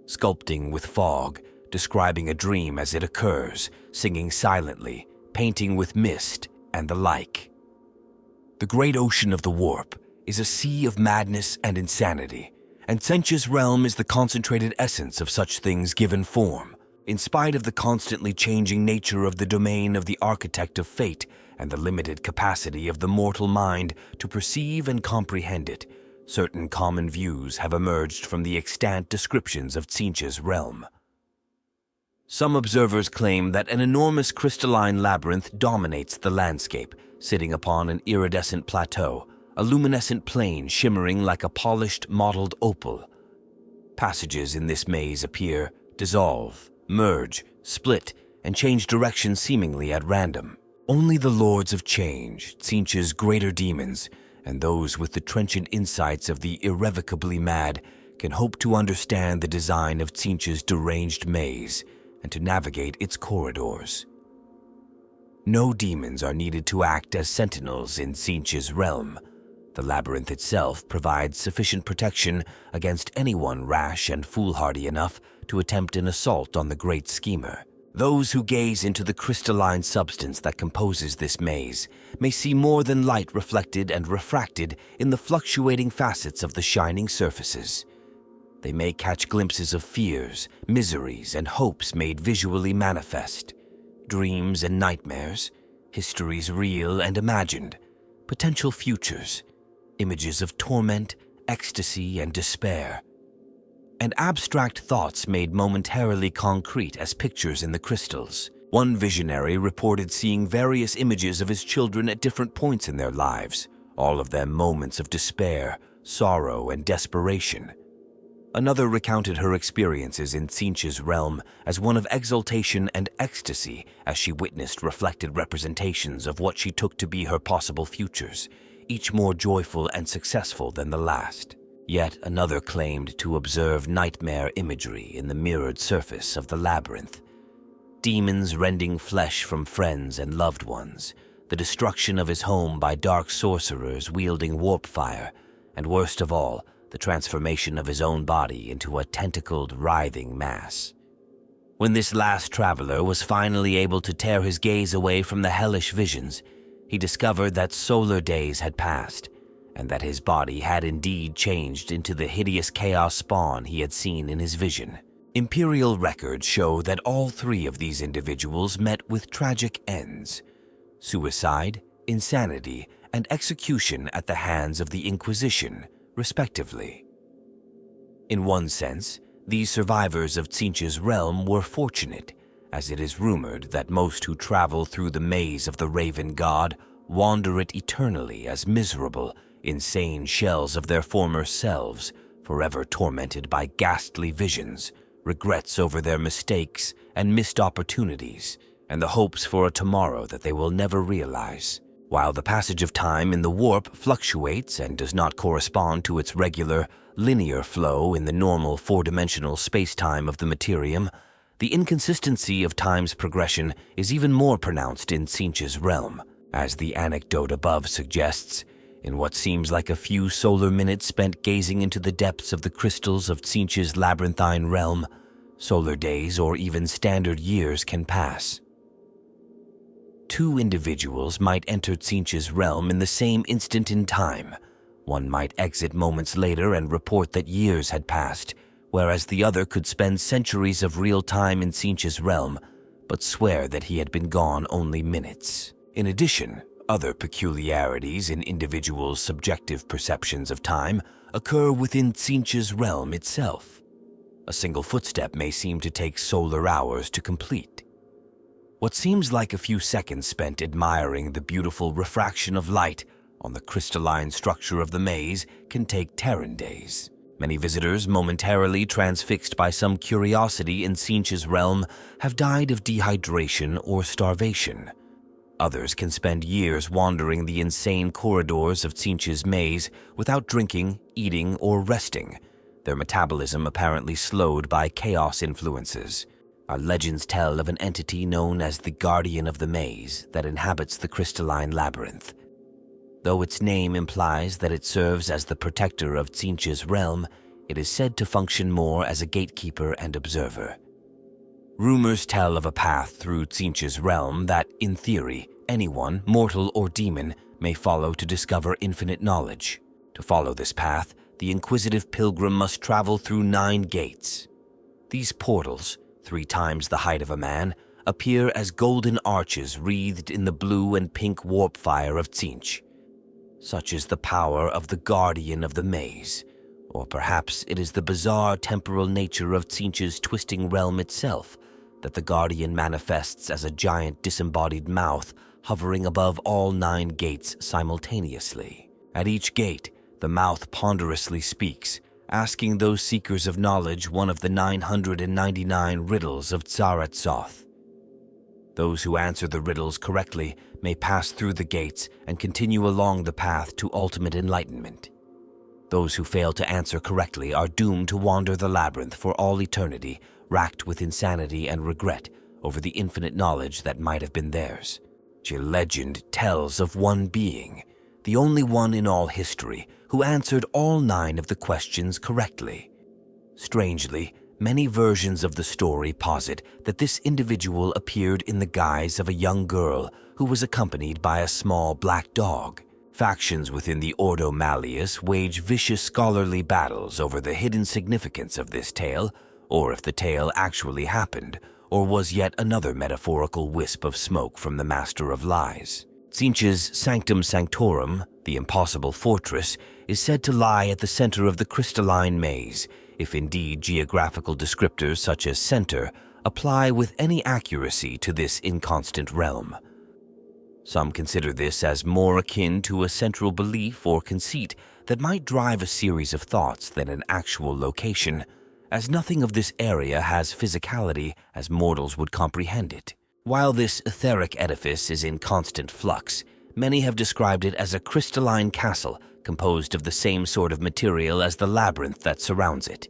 Sculpting with fog, describing a dream as it occurs, singing silently, painting with mist, and the like. The great ocean of the warp, is a sea of madness and insanity, and Tzeentch's realm is the concentrated essence of such things given form. In spite of the constantly changing nature of the domain of the architect of fate and the limited capacity of the mortal mind to perceive and comprehend it, certain common views have emerged from the extant descriptions of Tzeentch's realm. Some observers claim that an enormous crystalline labyrinth dominates the landscape, sitting upon an iridescent plateau, a luminescent plain shimmering like a polished, mottled opal. Passages in this maze appear, dissolve, merge, split, and change direction seemingly at random. Only the Lords of Change, Tzeentch's greater demons, and those with the trenchant insights of the irrevocably mad can hope to understand the design of Tzeentch's deranged maze and to navigate its corridors. No demons are needed to act as sentinels in Tzeentch's realm. The labyrinth itself provides sufficient protection against anyone rash and foolhardy enough to attempt an assault on the great schemer. Those who gaze into the crystalline substance that composes this maze may see more than light reflected and refracted in the fluctuating facets of the shining surfaces. They may catch glimpses of fears, miseries, and hopes made visually manifest, dreams and nightmares, histories real and imagined, potential futures, images of torment, ecstasy, and despair, and abstract thoughts made momentarily concrete as pictures in the crystals. One visionary reported seeing various images of his children at different points in their lives, all of them moments of despair, sorrow, and desperation. Another recounted her experiences in Tzeentch's realm as one of exultation and ecstasy as she witnessed reflected representations of what she took to be her possible futures, each more joyful and successful than the last. Yet another claimed to observe nightmare imagery in the mirrored surface of the labyrinth. Demons rending flesh from friends and loved ones, the destruction of his home by dark sorcerers wielding warp fire, and worst of all, the transformation of his own body into a tentacled, writhing mass. When this last traveler was finally able to tear his gaze away from the hellish visions, he discovered that solar days had passed, and that his body had indeed changed into the hideous chaos spawn he had seen in his vision. Imperial records show that all three of these individuals met with tragic ends: suicide, insanity, and execution at the hands of the Inquisition, respectively. In one sense, these survivors of Tzeentch's realm were fortunate, as it is rumored that most who travel through the maze of the Raven God wander it eternally as miserable, insane shells of their former selves, forever tormented by ghastly visions, regrets over their mistakes and missed opportunities, and the hopes for a tomorrow that they will never realize. While the passage of time in the warp fluctuates and does not correspond to its regular, linear flow in the normal four-dimensional space-time of the materium, the inconsistency of time's progression is even more pronounced in Tzeentch's realm. As the anecdote above suggests, in what seems like a few solar minutes spent gazing into the depths of the crystals of Tzeentch's labyrinthine realm, solar days or even standard years can pass. Two individuals might enter Tzeentch's realm in the same instant in time. One might exit moments later and report that years had passed, whereas the other could spend centuries of real time in Tzeentch's realm, but swear that he had been gone only minutes. In addition, other peculiarities in individuals' subjective perceptions of time occur within Tzeentch's realm itself. A single footstep may seem to take solar hours to complete. What seems like a few seconds spent admiring the beautiful refraction of light on the crystalline structure of the maze can take Terran days. Many visitors, momentarily transfixed by some curiosity in Tzeentch's realm, have died of dehydration or starvation. Others can spend years wandering the insane corridors of Tzeentch's maze without drinking, eating, or resting, their metabolism apparently slowed by chaos influences. Our legends tell of an entity known as the Guardian of the Maze that inhabits the crystalline labyrinth. Though its name implies that it serves as the protector of Tzeentch's realm, it is said to function more as a gatekeeper and observer. Rumors tell of a path through Tzeentch's realm that, in theory, anyone, mortal or demon, may follow to discover infinite knowledge. To follow this path, the inquisitive pilgrim must travel through 9 gates. These portals, 3 times the height of a man, appear as golden arches wreathed in the blue and pink warp fire of Tzeentch. Such is the power of the guardian of the maze, or perhaps it is the bizarre temporal nature of Tzeentch's twisting realm itself that the guardian manifests as a giant disembodied mouth hovering above all 9 gates simultaneously. At each gate, the mouth ponderously speaks, asking those seekers of knowledge one of the 999 riddles of Tzarat-Soth. Those who answer the riddles correctly may pass through the gates and continue along the path to ultimate enlightenment. Those who fail to answer correctly are doomed to wander the labyrinth for all eternity, racked with insanity and regret over the infinite knowledge that might have been theirs. Legend tells of one being, the only one in all history, who answered all 9 of the questions correctly. Strangely, many versions of the story posit that this individual appeared in the guise of a young girl who was accompanied by a small black dog. Factions within the Ordo Malleus wage vicious scholarly battles over the hidden significance of this tale, or if the tale actually happened, or was yet another metaphorical wisp of smoke from the Master of Lies. Tzeentch's Sanctum Sanctorum, the Impossible Fortress, is said to lie at the center of the crystalline maze, if indeed geographical descriptors such as center apply with any accuracy to this inconstant realm. Some consider this as more akin to a central belief or conceit that might drive a series of thoughts than an actual location, as nothing of this area has physicality as mortals would comprehend it. While this etheric edifice is in constant flux, many have described it as a crystalline castle composed of the same sort of material as the labyrinth that surrounds it.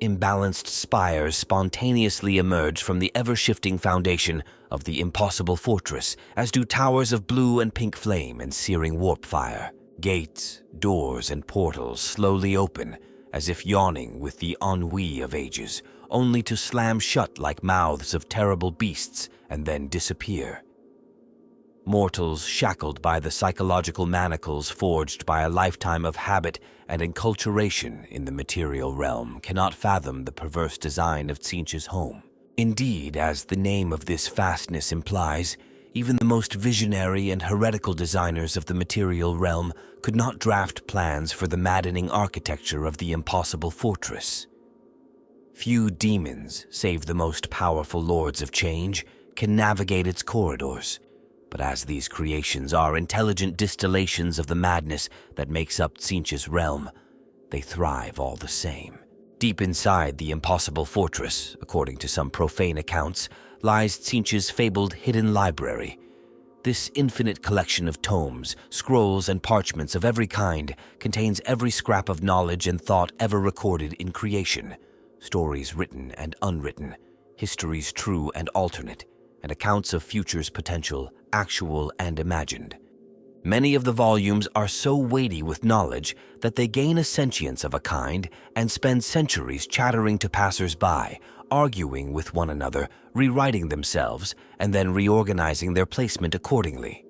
Imbalanced spires spontaneously emerge from the ever-shifting foundation of the impossible fortress, as do towers of blue and pink flame and searing warp fire. Gates, doors, and portals slowly open, as if yawning with the ennui of ages, only to slam shut like mouths of terrible beasts and then disappear. Mortals shackled by the psychological manacles forged by a lifetime of habit and enculturation in the material realm cannot fathom the perverse design of Tzeentch's home. Indeed, as the name of this fastness implies, even the most visionary and heretical designers of the material realm could not draft plans for the maddening architecture of the impossible fortress. Few demons, save the most powerful lords of change, can navigate its corridors. But as these creations are intelligent distillations of the madness that makes up Tzeentch's realm, they thrive all the same. Deep inside the impossible fortress, according to some profane accounts, lies Tzeentch's fabled hidden library. This infinite collection of tomes, scrolls, and parchments of every kind contains every scrap of knowledge and thought ever recorded in creation, stories written and unwritten, histories true and alternate, and accounts of future's potential, actual and imagined. Many of the volumes are so weighty with knowledge that they gain a sentience of a kind and spend centuries chattering to passers-by, arguing with one another, rewriting themselves, and then reorganizing their placement accordingly.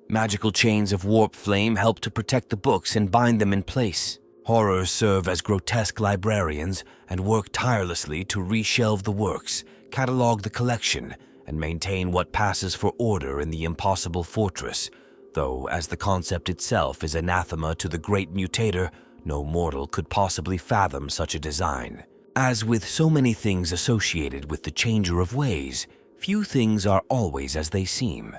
Magical chains of warp flame help to protect the books and bind them in place. Horrors serve as grotesque librarians and work tirelessly to reshelve the works, catalog the collection, and maintain what passes for order in the impossible fortress, though as the concept itself is anathema to the great mutator, no mortal could possibly fathom such a design. As with so many things associated with the Changer of Ways, few things are always as they seem.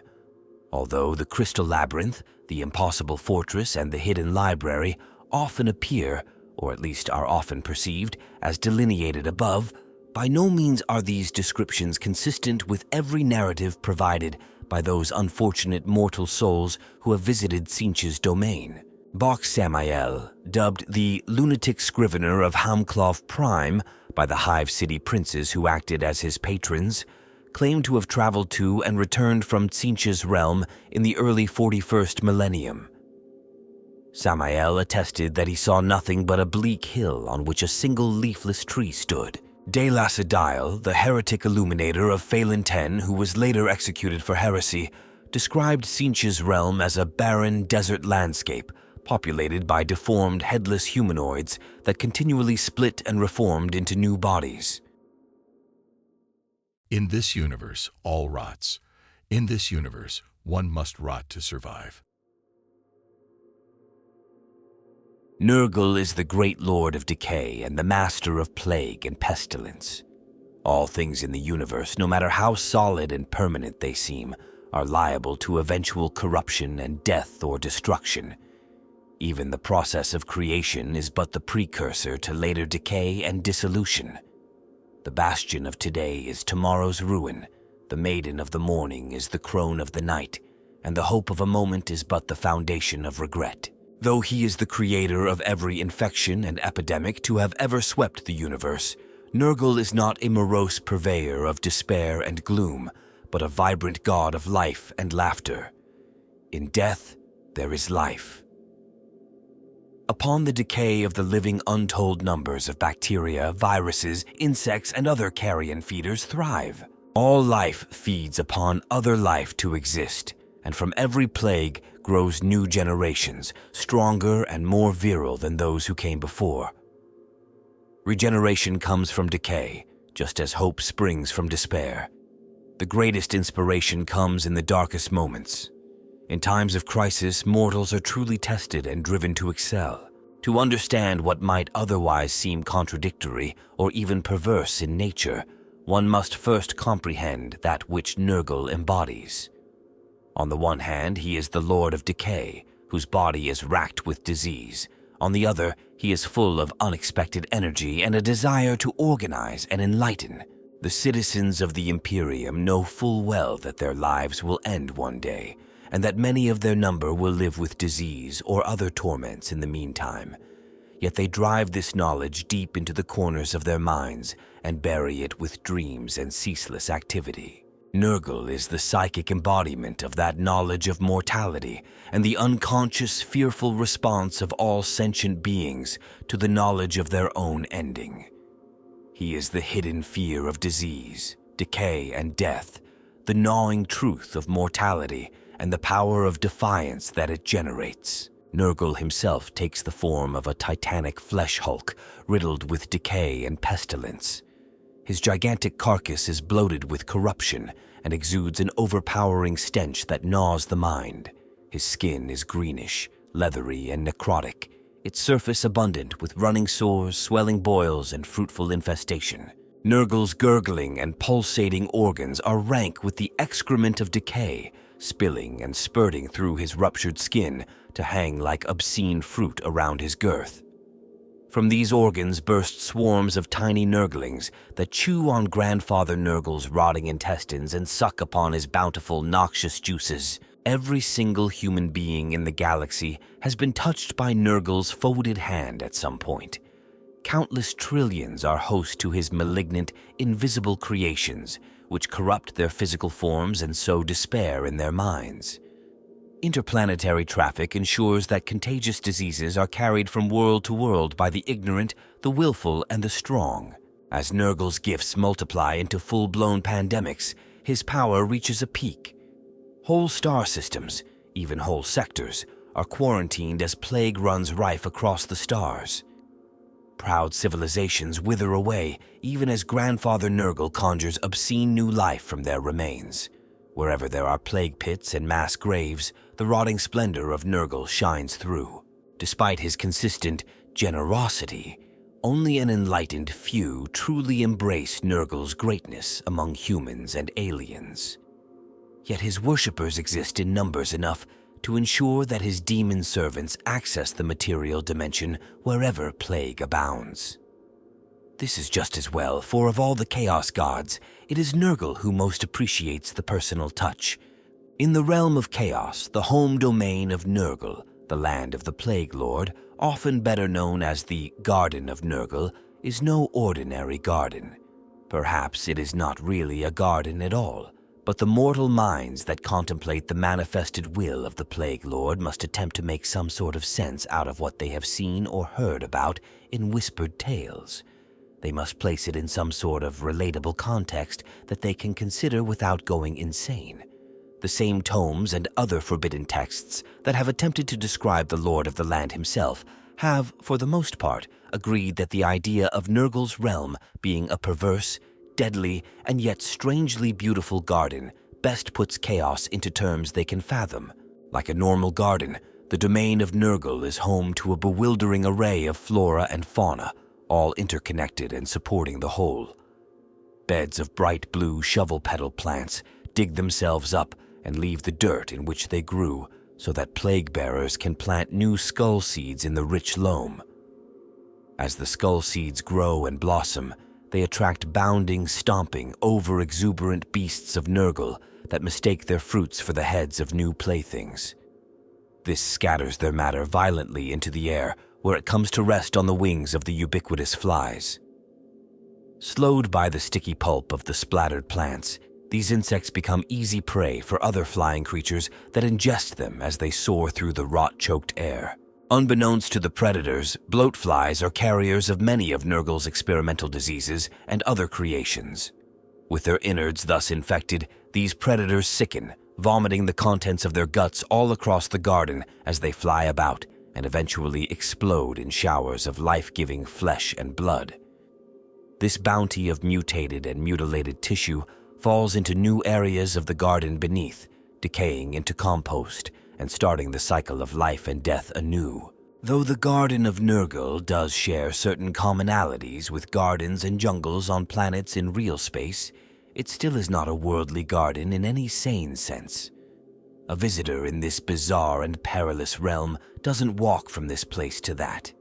Although the Crystal Labyrinth, the Impossible Fortress, and the Hidden Library often appear, or at least are often perceived, as delineated above, by no means are these descriptions consistent with every narrative provided by those unfortunate mortal souls who have visited Tzeentch's domain. Bach Samael, dubbed the lunatic scrivener of Hamcloth Prime by the Hive City princes who acted as his patrons, claimed to have traveled to and returned from Tzeentch's realm in the early 41st millennium. Samael attested that he saw nothing but a bleak hill on which a single leafless tree stood. De Lassadiel, the heretic illuminator of Phelan X, who was later executed for heresy, described Tzeentch's realm as a barren desert landscape, populated by deformed, headless humanoids that continually split and reformed into new bodies. In this universe, all rots. In this universe, one must rot to survive. Nurgle is the great lord of decay and the master of plague and pestilence. All things in the universe, no matter how solid and permanent they seem, are liable to eventual corruption and death or destruction. Even the process of creation is but the precursor to later decay and dissolution. The bastion of today is tomorrow's ruin, the maiden of the morning is the crone of the night, and the hope of a moment is but the foundation of regret. Though he is the creator of every infection and epidemic to have ever swept the universe, Nurgle is not a morose purveyor of despair and gloom, but a vibrant god of life and laughter. In death, there is life. Upon the decay of the living untold numbers of bacteria, viruses, insects, and other carrion feeders thrive. All life feeds upon other life to exist, and from every plague grows new generations, stronger and more virile than those who came before. Regeneration comes from decay, just as hope springs from despair. The greatest inspiration comes in the darkest moments. In times of crisis, mortals are truly tested and driven to excel. To understand what might otherwise seem contradictory or even perverse in nature, one must first comprehend that which Nurgle embodies. On the one hand, he is the Lord of Decay, whose body is racked with disease. On the other, he is full of unexpected energy and a desire to organize and enlighten. The citizens of the Imperium know full well that their lives will end one day, and that many of their number will live with disease or other torments in the meantime. Yet they drive this knowledge deep into the corners of their minds and bury it with dreams and ceaseless activity. Nurgle is the psychic embodiment of that knowledge of mortality and the unconscious, fearful response of all sentient beings to the knowledge of their own ending. He is the hidden fear of disease, decay, and death, the gnawing truth of mortality, and the power of defiance that it generates. Nurgle himself takes the form of a titanic flesh hulk riddled with decay and pestilence. His gigantic carcass is bloated with corruption and exudes an overpowering stench that gnaws the mind. His skin is greenish, leathery, and necrotic, its surface abundant with running sores, swelling boils, and fruitful infestation. Nurgle's gurgling and pulsating organs are rank with the excrement of decay, spilling and spurting through his ruptured skin to hang like obscene fruit around his girth. From these organs burst swarms of tiny Nurglings that chew on Grandfather Nurgle's rotting intestines and suck upon his bountiful, noxious juices. Every single human being in the galaxy has been touched by Nurgle's folded hand at some point. Countless trillions are host to his malignant, invisible creations, which corrupt their physical forms and sow despair in their minds. Interplanetary traffic ensures that contagious diseases are carried from world to world by the ignorant, the willful, and the strong. As Nurgle's gifts multiply into full-blown pandemics, his power reaches a peak. Whole star systems, even whole sectors, are quarantined as plague runs rife across the stars. Proud civilizations wither away even as Grandfather Nurgle conjures obscene new life from their remains. Wherever there are plague pits and mass graves, the rotting splendor of Nurgle shines through. Despite his consistent generosity, only an enlightened few truly embrace Nurgle's greatness among humans and aliens. Yet his worshippers exist in numbers enough to ensure that his demon servants access the material dimension wherever plague abounds. This is just as well, for of all the Chaos Gods, it is Nurgle who most appreciates the personal touch. In the realm of Chaos, the home domain of Nurgle, the land of the Plaguelord, often better known as the Garden of Nurgle, is no ordinary garden. Perhaps it is not really a garden at all, but the mortal minds that contemplate the manifested will of the Plaguelord must attempt to make some sort of sense out of what they have seen or heard about in whispered tales. They must place it in some sort of relatable context that they can consider without going insane. the same tomes and other forbidden texts that have attempted to describe the Lord of the Land himself have, for the most part, agreed that the idea of Nurgle's realm being a perverse, deadly, and yet strangely beautiful garden best puts chaos into terms they can fathom. Like a normal garden, the domain of Nurgle is home to a bewildering array of flora and fauna, all interconnected and supporting the whole. Beds of bright blue shovel-petal plants dig themselves up and leave the dirt in which they grew so that plague-bearers can plant new skull seeds in the rich loam. As the skull seeds grow and blossom, they attract bounding, stomping, over-exuberant beasts of Nurgle that mistake their fruits for the heads of new playthings. This scatters their matter violently into the air, where it comes to rest on the wings of the ubiquitous flies. Slowed by the sticky pulp of the splattered plants, these insects become easy prey for other flying creatures that ingest them as they soar through the rot-choked air. Unbeknownst to the predators, bloatflies are carriers of many of Nurgle's experimental diseases and other creations. With their innards thus infected, these predators sicken, vomiting the contents of their guts all across the garden as they fly about and eventually explode in showers of life-giving flesh and blood. This bounty of mutated and mutilated tissue falls into new areas of the garden beneath, decaying into compost and starting the cycle of life and death anew. Though the Garden of Nurgle does share certain commonalities with gardens and jungles on planets in real space, it still is not a worldly garden in any sane sense. A visitor in this bizarre and perilous realm doesn't walk from this place to that.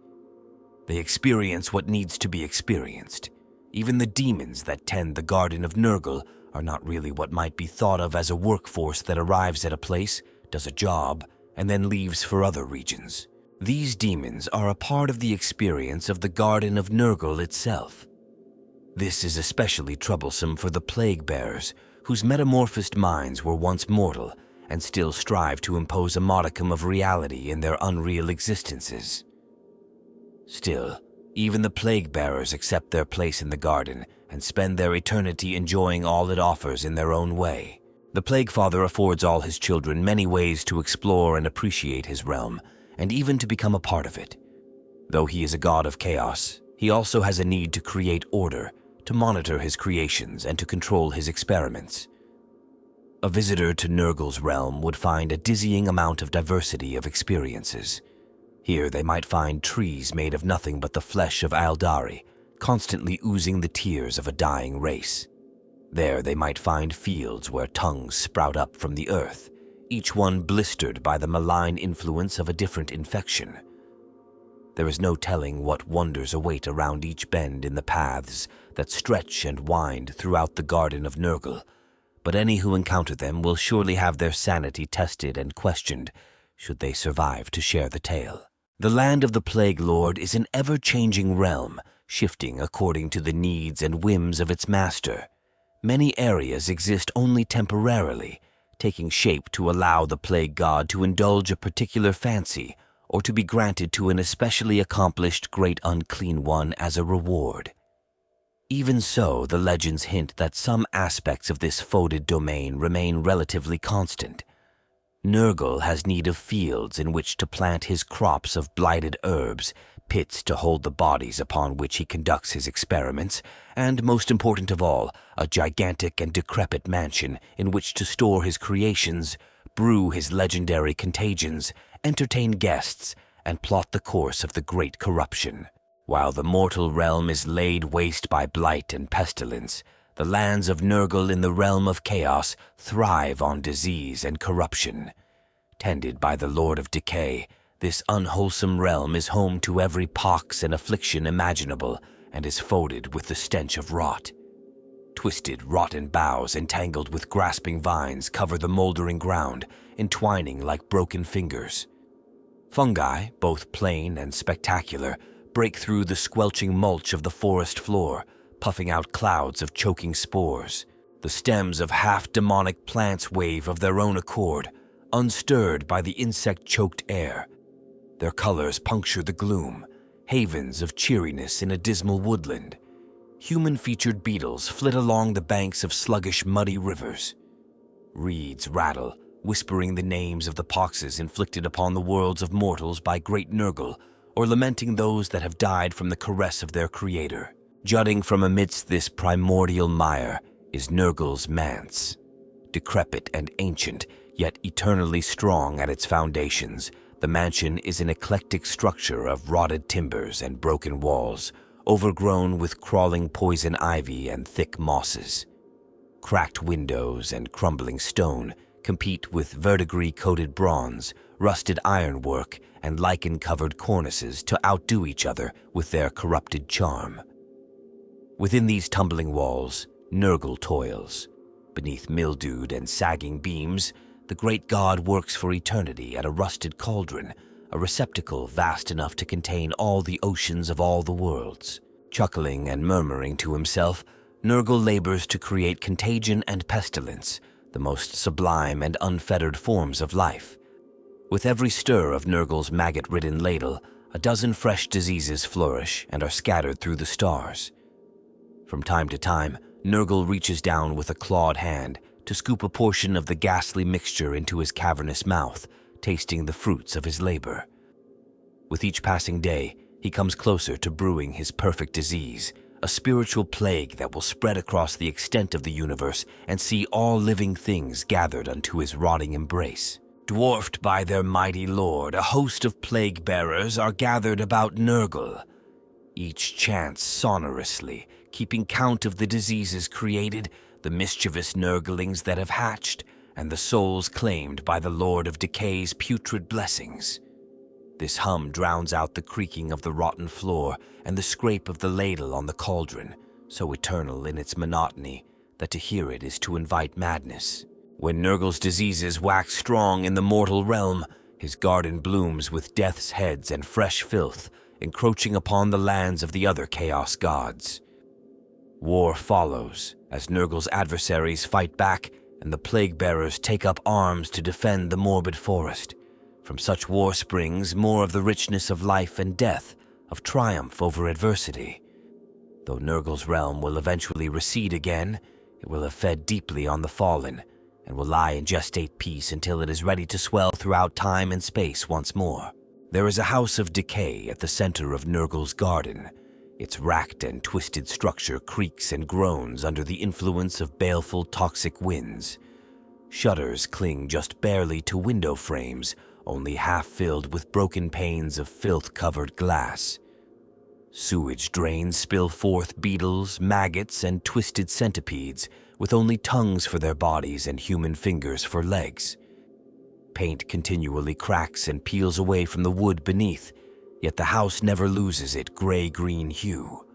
They experience what needs to be experienced. Even the demons that tend the Garden of Nurgle are not really what might be thought of as a workforce that arrives at a place, does a job, and then leaves for other regions. These demons are a part of the experience of the Garden of Nurgle itself. This is especially troublesome for the plague-bearers, whose metamorphosed minds were once mortal and still strive to impose a modicum of reality in their unreal existences. Still, even the plague-bearers accept their place in the garden and spend their eternity enjoying all it offers in their own way. The Plague Father affords all his children many ways to explore and appreciate his realm, and even to become a part of it. Though he is a god of chaos, he also has a need to create order, to monitor his creations, and to control his experiments. A visitor to Nurgle's realm would find a dizzying amount of diversity of experiences. Here they might find trees made of nothing but the flesh of Aldari, constantly oozing the tears of a dying race. There they might find fields where tongues sprout up from the earth, each one blistered by the malign influence of a different infection. There is no telling what wonders await around each bend in the paths that stretch and wind throughout the Garden of Nurgle, but any who encounter them will surely have their sanity tested and questioned, should they survive to share the tale. The land of the Plaguelord is an ever-changing realm, shifting according to the needs and whims of its master. Many areas exist only temporarily, taking shape to allow the plague god to indulge a particular fancy or to be granted to an especially accomplished great unclean one as a reward. Even so, the legends hint that some aspects of this foetid domain remain relatively constant. Nurgle has need of fields in which to plant his crops of blighted herbs, pits to hold the bodies upon which he conducts his experiments, and, most important of all, a gigantic and decrepit mansion in which to store his creations, brew his legendary contagions, entertain guests, and plot the course of the great corruption. While the mortal realm is laid waste by blight and pestilence, the lands of Nurgle in the realm of chaos thrive on disease and corruption. Tended by the Lord of Decay, this unwholesome realm is home to every pox and affliction imaginable and is foetid with the stench of rot. Twisted, rotten boughs entangled with grasping vines cover the moldering ground, entwining like broken fingers. Fungi, both plain and spectacular, break through the squelching mulch of the forest floor, puffing out clouds of choking spores. The stems of half-demonic plants wave of their own accord, unstirred by the insect-choked air. Their colors puncture the gloom, havens of cheeriness in a dismal woodland. Human-featured beetles flit along the banks of sluggish, muddy rivers. Reeds rattle, whispering the names of the poxes inflicted upon the worlds of mortals by great Nurgle, or lamenting those that have died from the caress of their creator. Jutting from amidst this primordial mire is Nurgle's manse. Decrepit and ancient, yet eternally strong at its foundations, the mansion is an eclectic structure of rotted timbers and broken walls, overgrown with crawling poison ivy and thick mosses. Cracked windows and crumbling stone compete with verdigris-coated bronze, rusted ironwork, and lichen-covered cornices to outdo each other with their corrupted charm. Within these tumbling walls, Nurgle toils. Beneath mildewed and sagging beams, the great god works for eternity at a rusted cauldron, a receptacle vast enough to contain all the oceans of all the worlds. Chuckling and murmuring to himself, Nurgle labors to create contagion and pestilence, the most sublime and unfettered forms of life. With every stir of Nurgle's maggot-ridden ladle, a dozen fresh diseases flourish and are scattered through the stars. From time to time, Nurgle reaches down with a clawed hand to scoop a portion of the ghastly mixture into his cavernous mouth, tasting the fruits of his labor. With each passing day, he comes closer to brewing his perfect disease, a spiritual plague that will spread across the extent of the universe and see all living things gathered unto his rotting embrace. Dwarfed by their mighty lord, a host of plague-bearers are gathered about Nurgle. Each chants sonorously, keeping count of the diseases created, the mischievous Nurglings that have hatched, and the souls claimed by the Lord of Decay's putrid blessings. This hum drowns out the creaking of the rotten floor and the scrape of the ladle on the cauldron, so eternal in its monotony that to hear it is to invite madness. When Nurgle's diseases wax strong in the mortal realm, his garden blooms with death's heads and fresh filth, encroaching upon the lands of the other Chaos gods. War follows, as Nurgle's adversaries fight back and the plague-bearers take up arms to defend the Morbid forest. From such war springs more of the richness of life and death, of triumph over adversity. Though Nurgle's realm will eventually recede again, it will have fed deeply on the fallen, and will lie in gestate peace until it is ready to swell throughout time and space once more. There is a house of decay at the center of Nurgle's garden. Its racked and twisted structure creaks and groans under the influence of baleful toxic winds. Shutters cling just barely to window frames, only half filled with broken panes of filth-covered glass. Sewage drains spill forth beetles, maggots, and twisted centipedes, with only tongues for their bodies and human fingers for legs. Paint continually cracks and peels away from the wood beneath, yet the house never loses its gray-green hue.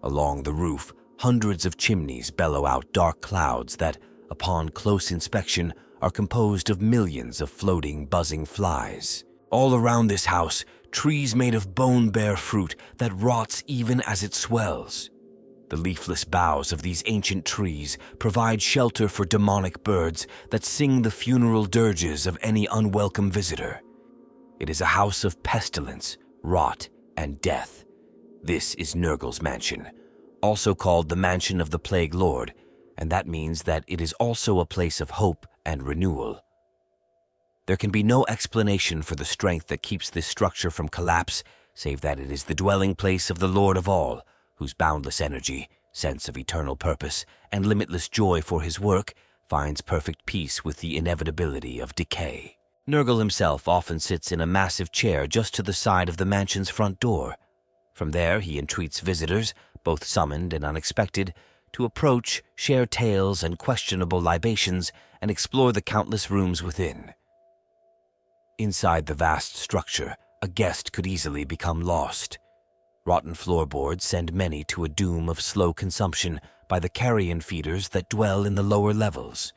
Along the roof, hundreds of chimneys bellow out dark clouds that, upon close inspection, are composed of millions of floating, buzzing flies. All around this house, trees made of bone bear fruit that rots even as it swells. The leafless boughs of these ancient trees provide shelter for demonic birds that sing the funeral dirges of any unwelcome visitor. It is a house of pestilence, rot, and death. This is Nurgle's mansion, also called the Mansion of the Plaguelord, and that means that it is also a place of hope and renewal. There can be no explanation for the strength that keeps this structure from collapse, save that it is the dwelling place of the Lord of all, whose boundless energy, sense of eternal purpose, and limitless joy for his work finds perfect peace with the inevitability of decay. Nurgle himself often sits in a massive chair just to the side of the mansion's front door. From there, he entreats visitors, both summoned and unexpected, to approach, share tales and questionable libations, and explore the countless rooms within. Inside the vast structure, a guest could easily become lost. Rotten floorboards send many to a doom of slow consumption by the carrion feeders that dwell in the lower levels.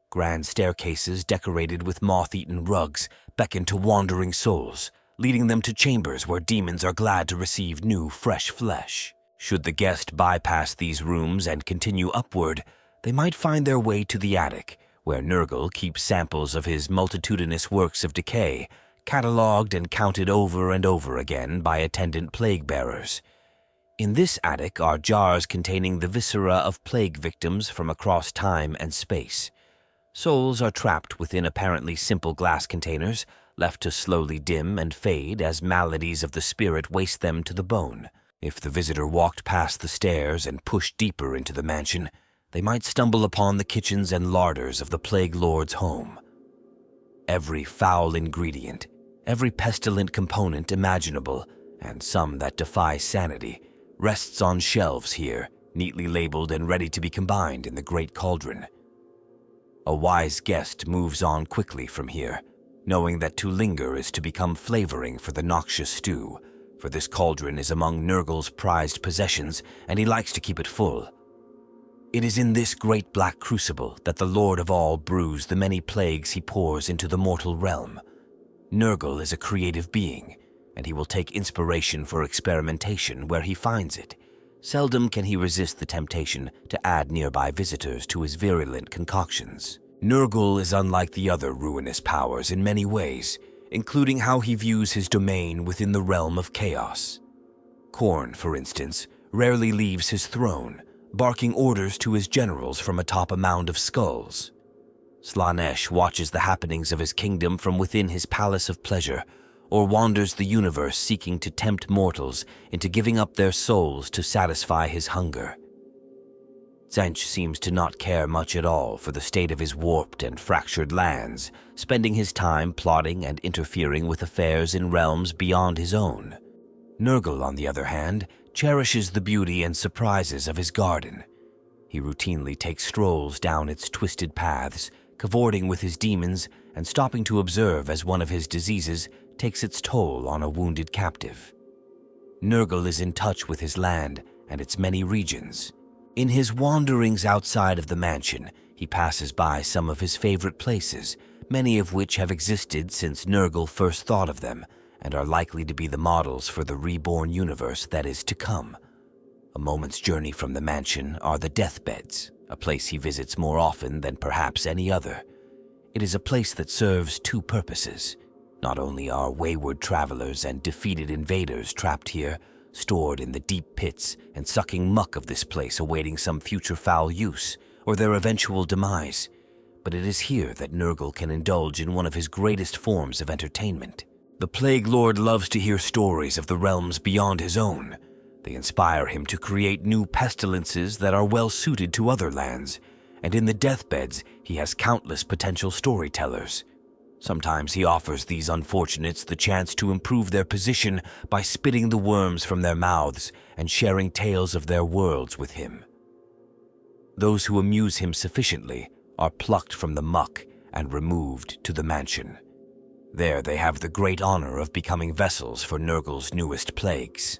Grand staircases decorated with moth-eaten rugs beckon to wandering souls, leading them to chambers where demons are glad to receive new, fresh flesh. Should the guest bypass these rooms and continue upward, they might find their way to the attic, where Nurgle keeps samples of his multitudinous works of decay, catalogued and counted over and over again by attendant plague-bearers. In this attic are jars containing the viscera of plague victims from across time and space. Souls are trapped within apparently simple glass containers, left to slowly dim and fade as maladies of the spirit waste them to the bone. If the visitor walked past the stairs and pushed deeper into the mansion, they might stumble upon the kitchens and larders of the Plaguelord's home. Every foul ingredient, every pestilent component imaginable, and some that defy sanity, rests on shelves here, neatly labeled and ready to be combined in the great cauldron. A wise guest moves on quickly from here, knowing that to linger is to become flavoring for the noxious stew, for this cauldron is among Nurgle's prized possessions, and he likes to keep it full. It is in this great black crucible that the Lord of all brews the many plagues he pours into the mortal realm. Nurgle is a creative being, and he will take inspiration for experimentation where he finds it. Seldom can he resist the temptation to add nearby visitors to his virulent concoctions. Nurgle is unlike the other ruinous powers in many ways, including how he views his domain within the realm of chaos. Khorne, for instance, rarely leaves his throne, barking orders to his generals from atop a mound of skulls. Slaanesh watches the happenings of his kingdom from within his palace of pleasure, or wanders the universe seeking to tempt mortals into giving up their souls to satisfy his hunger. Tzeentch seems to not care much at all for the state of his warped and fractured lands, spending his time plotting and interfering with affairs in realms beyond his own. Nurgle, on the other hand, cherishes the beauty and surprises of his garden. He routinely takes strolls down its twisted paths, cavorting with his demons and stopping to observe as one of his diseases takes its toll on a wounded captive. Nurgle is in touch with his land and its many regions. In his wanderings outside of the mansion, he passes by some of his favorite places, many of which have existed since Nurgle first thought of them, and are likely to be the models for the reborn universe that is to come. A moment's journey from the mansion are the deathbeds, a place he visits more often than perhaps any other. It is a place that serves two purposes. Not only are wayward travelers and defeated invaders trapped here, stored in the deep pits and sucking muck of this place awaiting some future foul use or their eventual demise, but it is here that Nurgle can indulge in one of his greatest forms of entertainment. The Plaguelord loves to hear stories of the realms beyond his own. They inspire him to create new pestilences that are well suited to other lands, and in the deathbeds he has countless potential storytellers. Sometimes he offers these unfortunates the chance to improve their position by spitting the worms from their mouths and sharing tales of their worlds with him. Those who amuse him sufficiently are plucked from the muck and removed to the mansion. There they have the great honor of becoming vessels for Nurgle's newest plagues.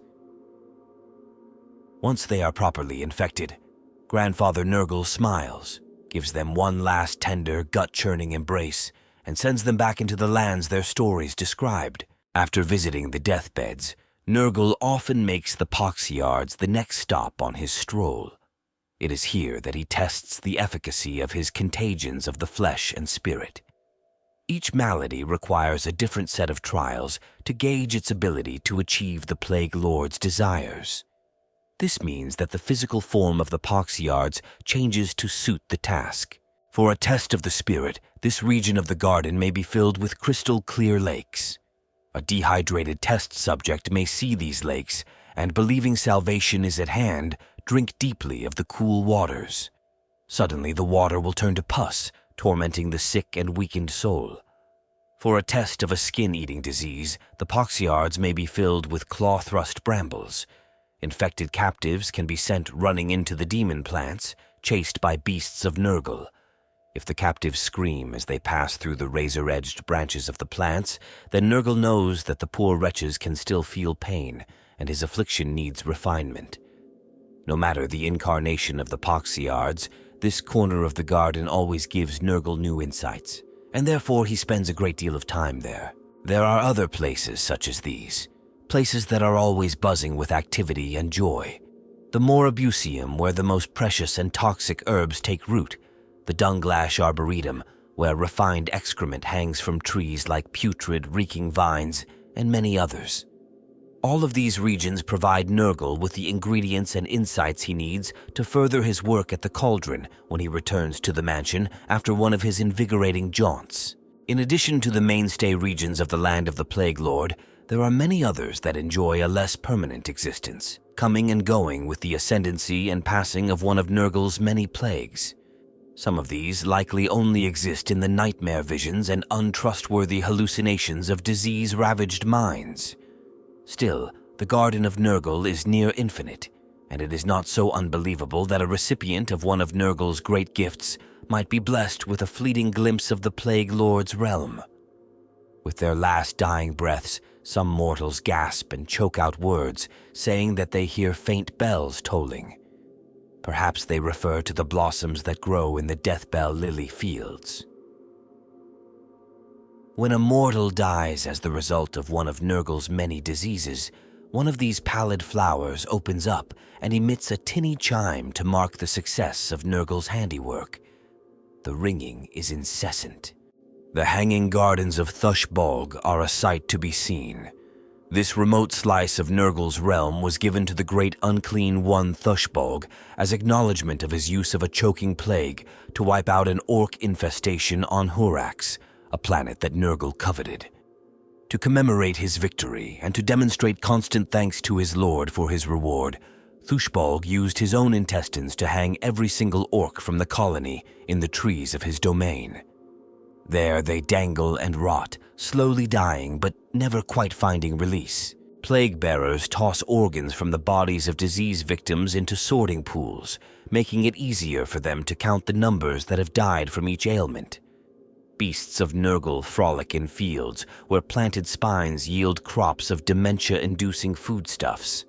Once they are properly infected, Grandfather Nurgle smiles, gives them one last tender, gut-churning embrace, and sends them back into the lands their stories described. After visiting the deathbeds, Nurgle often makes the Poxyards the next stop on his stroll. It is here that he tests the efficacy of his contagions of the flesh and spirit. Each malady requires a different set of trials to gauge its ability to achieve the Plaguelord's desires. This means that the physical form of the Poxyards changes to suit the task. For a test of the spirit, this region of the garden may be filled with crystal-clear lakes. A dehydrated test subject may see these lakes, and believing salvation is at hand, drink deeply of the cool waters. Suddenly the water will turn to pus, tormenting the sick and weakened soul. For a test of a skin-eating disease, the Poxyards may be filled with claw-thrust brambles. Infected captives can be sent running into the demon plants, chased by beasts of Nurgle. If the captives scream as they pass through the razor-edged branches of the plants, then Nurgle knows that the poor wretches can still feel pain, and his affliction needs refinement. No matter the incarnation of the Poxyards, this corner of the garden always gives Nurgle new insights, and therefore he spends a great deal of time there. There are other places such as these, places that are always buzzing with activity and joy. The Morabusium, where the most precious and toxic herbs take root, the Dunglash Arboretum, where refined excrement hangs from trees like putrid, reeking vines, and many others. All of these regions provide Nurgle with the ingredients and insights he needs to further his work at the Cauldron when he returns to the mansion after one of his invigorating jaunts. In addition to the mainstay regions of the land of the Plaguelord, there are many others that enjoy a less permanent existence, coming and going with the ascendancy and passing of one of Nurgle's many plagues. Some of these likely only exist in the nightmare visions and untrustworthy hallucinations of disease-ravaged minds. Still, the Garden of Nurgle is near infinite, and it is not so unbelievable that a recipient of one of Nurgle's great gifts might be blessed with a fleeting glimpse of the Plaguelord's realm. With their last dying breaths, some mortals gasp and choke out words, saying that they hear faint bells tolling. Perhaps they refer to the blossoms that grow in the Deathbell Lily fields. When a mortal dies as the result of one of Nurgle's many diseases, one of these pallid flowers opens up and emits a tinny chime to mark the success of Nurgle's handiwork. The ringing is incessant. The hanging gardens of Thushbolg are a sight to be seen. This remote slice of Nurgle's realm was given to the great unclean one Thushbolg as acknowledgement of his use of a choking plague to wipe out an orc infestation on Hurax, a planet that Nurgle coveted. To commemorate his victory and to demonstrate constant thanks to his lord for his reward, Thushbolg used his own intestines to hang every single orc from the colony in the trees of his domain. There they dangle and rot, slowly dying but never quite finding release. Plague-bearers toss organs from the bodies of disease victims into sorting pools, making it easier for them to count the numbers that have died from each ailment. Beasts of Nurgle frolic in fields where planted spines yield crops of dementia-inducing foodstuffs.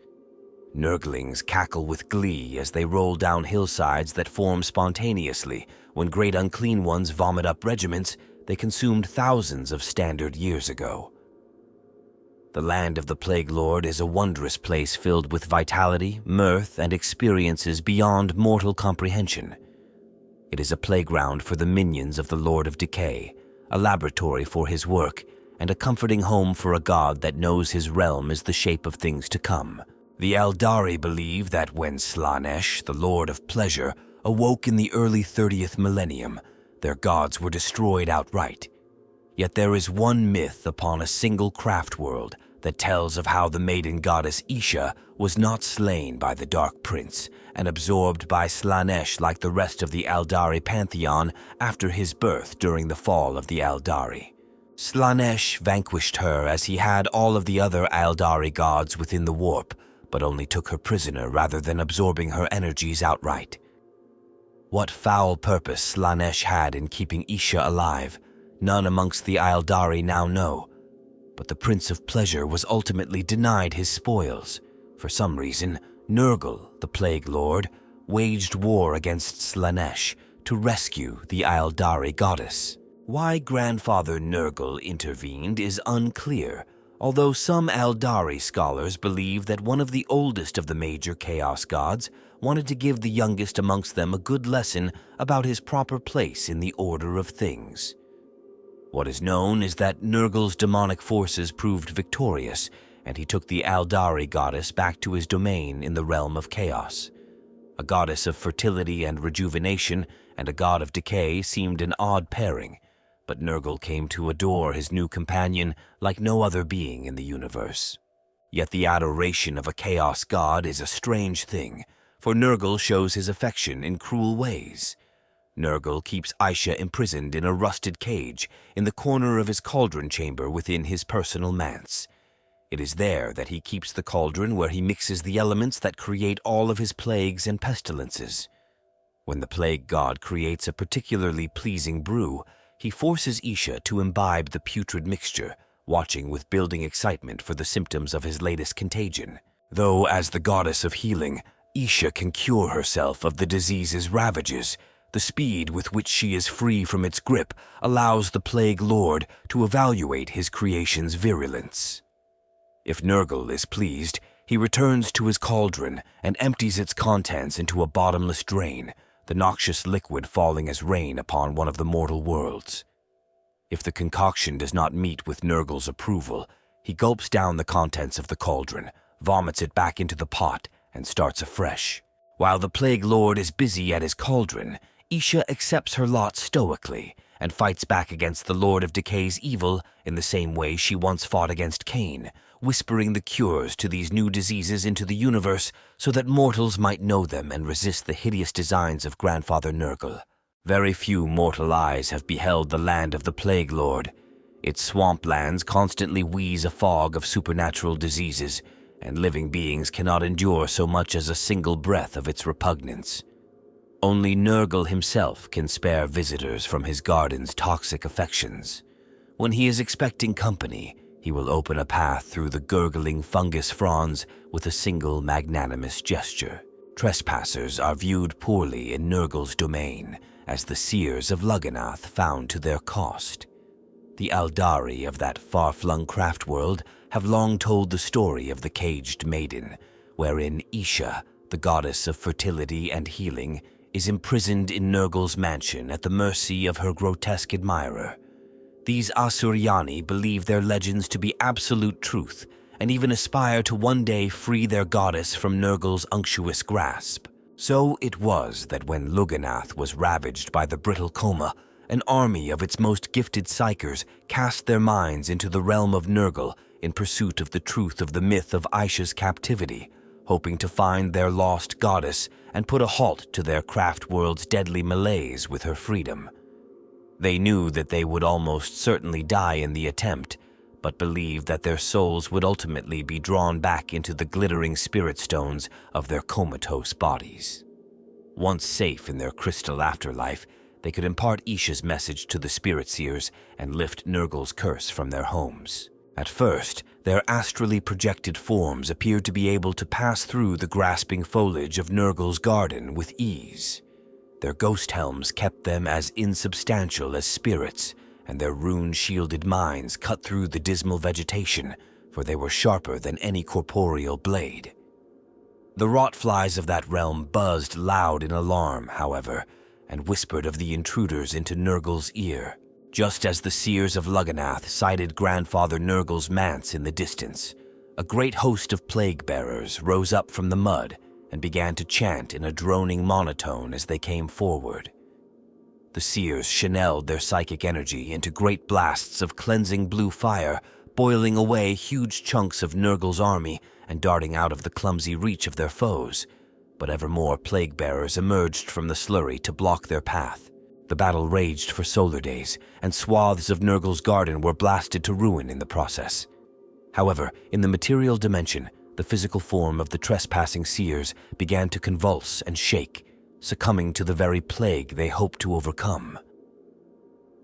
Nurglings cackle with glee as they roll down hillsides that form spontaneously when great unclean ones vomit up regiments they consumed thousands of standard years ago. The land of the Plaguelord is a wondrous place filled with vitality, mirth, and experiences beyond mortal comprehension. It is a playground for the minions of the Lord of Decay, a laboratory for his work, and a comforting home for a god that knows his realm is the shape of things to come. The Eldari believe that when Slaanesh, the Lord of Pleasure, awoke in the early 30th millennium, their gods were destroyed outright. Yet there is one myth upon a single craft world that tells of how the maiden goddess Isha was not slain by the Dark Prince and absorbed by Slaanesh like the rest of the Eldari pantheon after his birth during the fall of the Eldari. Slaanesh vanquished her as he had all of the other Eldari gods within the warp, but only took her prisoner rather than absorbing her energies outright. What foul purpose Slaanesh had in keeping Isha alive, none amongst the Eldari now know, but the Prince of Pleasure was ultimately denied his spoils. For some reason, Nurgle, the Plaguelord, waged war against Slaanesh to rescue the Eldari goddess. Why Grandfather Nurgle intervened is unclear, although some Eldari scholars believe that one of the oldest of the major Chaos gods wanted to give the youngest amongst them a good lesson about his proper place in the order of things. What is known is that Nurgle's demonic forces proved victorious, and he took the Eldari goddess back to his domain in the realm of chaos. A goddess of fertility and rejuvenation and a god of decay seemed an odd pairing, but Nurgle came to adore his new companion like no other being in the universe. Yet the adoration of a chaos god is a strange thing, for Nurgle shows his affection in cruel ways. Nurgle keeps Aisha imprisoned in a rusted cage in the corner of his cauldron chamber within his personal manse. It is there that he keeps the cauldron where he mixes the elements that create all of his plagues and pestilences. When the plague god creates a particularly pleasing brew, he forces Isha to imbibe the putrid mixture, watching with building excitement for the symptoms of his latest contagion. Though, as the goddess of healing, Isha can cure herself of the disease's ravages, the speed with which she is free from its grip allows the Plaguelord to evaluate his creation's virulence. If Nurgle is pleased, he returns to his cauldron and empties its contents into a bottomless drain, the noxious liquid falling as rain upon one of the mortal worlds. If the concoction does not meet with Nurgle's approval, He gulps down the contents of the cauldron, vomits it back into the pot, and starts afresh. While the Plaguelord is busy at his cauldron, Isha accepts her lot stoically and fights back against the Lord of Decay's evil in the same way she once fought against Cain, whispering the cures to these new diseases into the universe so that mortals might know them and resist the hideous designs of Grandfather Nurgle. Very few mortal eyes have beheld the land of the Plaguelord. Its swamplands constantly wheeze a fog of supernatural diseases, and living beings cannot endure so much as a single breath of its repugnance. Only Nurgle himself can spare visitors from his garden's toxic affections. When he is expecting company, he will open a path through the gurgling fungus fronds with a single magnanimous gesture. Trespassers are viewed poorly in Nurgle's domain, as the seers of Lugganath found to their cost. The Aldari of that far-flung craft world have long told the story of the caged maiden, wherein Isha, the goddess of fertility and healing, is imprisoned in Nurgle's mansion at the mercy of her grotesque admirer. These Asuryani believe their legends to be absolute truth, and even aspire to one day free their goddess from Nurgle's unctuous grasp. So it was that when Lugganath was ravaged by the brittle coma, an army of its most gifted psychers cast their minds into the realm of Nurgle in pursuit of the truth of the myth of Aisha's captivity, hoping to find their lost goddess and put a halt to their craft world's deadly malaise with her freedom. They knew that they would almost certainly die in the attempt, but believed that their souls would ultimately be drawn back into the glittering spirit stones of their comatose bodies. Once safe in their crystal afterlife, they could impart Isha's message to the spirit seers and lift Nurgle's curse from their homes. At first, their astrally projected forms appeared to be able to pass through the grasping foliage of Nurgle's garden with ease. Their ghost helms kept them as insubstantial as spirits, and their rune-shielded minds cut through the dismal vegetation, for they were sharper than any corporeal blade. The rotflies of that realm buzzed loud in alarm, however, and whispered of the intruders into Nurgle's ear, just as the seers of Lugganath sighted Grandfather Nurgle's manse in the distance. A great host of plague-bearers rose up from the mud and began to chant in a droning monotone as they came forward. The seers channeled their psychic energy into great blasts of cleansing blue fire, boiling away huge chunks of Nurgle's army and darting out of the clumsy reach of their foes. But ever more plague-bearers emerged from the slurry to block their path. The battle raged for solar days, and swaths of Nurgle's garden were blasted to ruin in the process. However, in the material dimension, the physical form of the trespassing seers began to convulse and shake, succumbing to the very plague they hoped to overcome.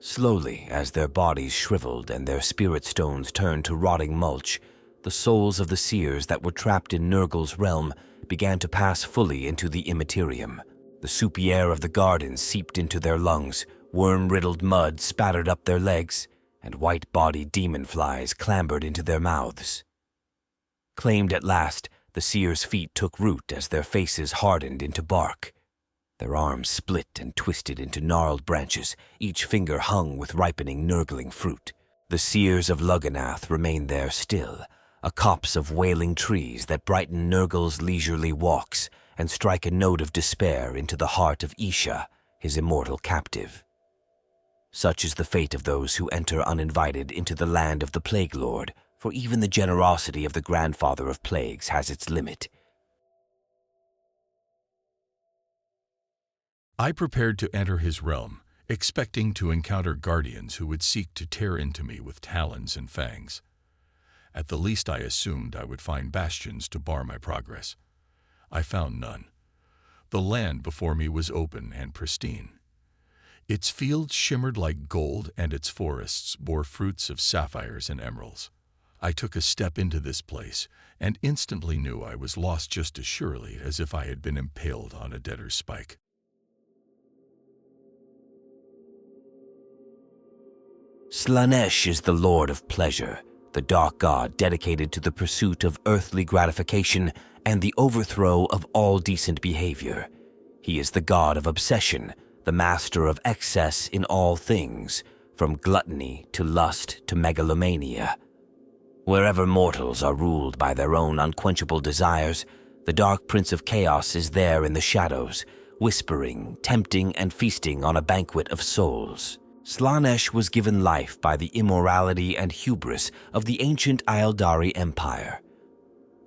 Slowly, as their bodies shriveled and their spirit stones turned to rotting mulch, the souls of the seers that were trapped in Nurgle's realm began to pass fully into the immaterium. The soupy air of the garden seeped into their lungs, worm-riddled mud spattered up their legs, and white-bodied demon flies clambered into their mouths. Claimed at last, the seers' feet took root as their faces hardened into bark. Their arms split and twisted into gnarled branches, each finger hung with ripening nurgling fruit. The seers of Lugganath remained there still, a copse of wailing trees that brighten Nurgle's leisurely walks and strike a note of despair into the heart of Isha, his immortal captive. Such is the fate of those who enter uninvited into the land of the Plaguelord, for even the generosity of the grandfather of plagues has its limit. I prepared to enter his realm, expecting to encounter guardians who would seek to tear into me with talons and fangs. At the least I assumed I would find bastions to bar my progress. I found none. The land before me was open and pristine. Its fields shimmered like gold, and its forests bore fruits of sapphires and emeralds. I took a step into this place, and instantly knew I was lost just as surely as if I had been impaled on a debtor's spike. Slaanesh is the Lord of Pleasure, the dark god dedicated to the pursuit of earthly gratification and the overthrow of all decent behavior. He is the god of obsession, the master of excess in all things, from gluttony to lust to megalomania. Wherever mortals are ruled by their own unquenchable desires, the Dark Prince of Chaos is there in the shadows, whispering, tempting, and feasting on a banquet of souls. Slaanesh was given life by the immorality and hubris of the ancient Aeldari Empire.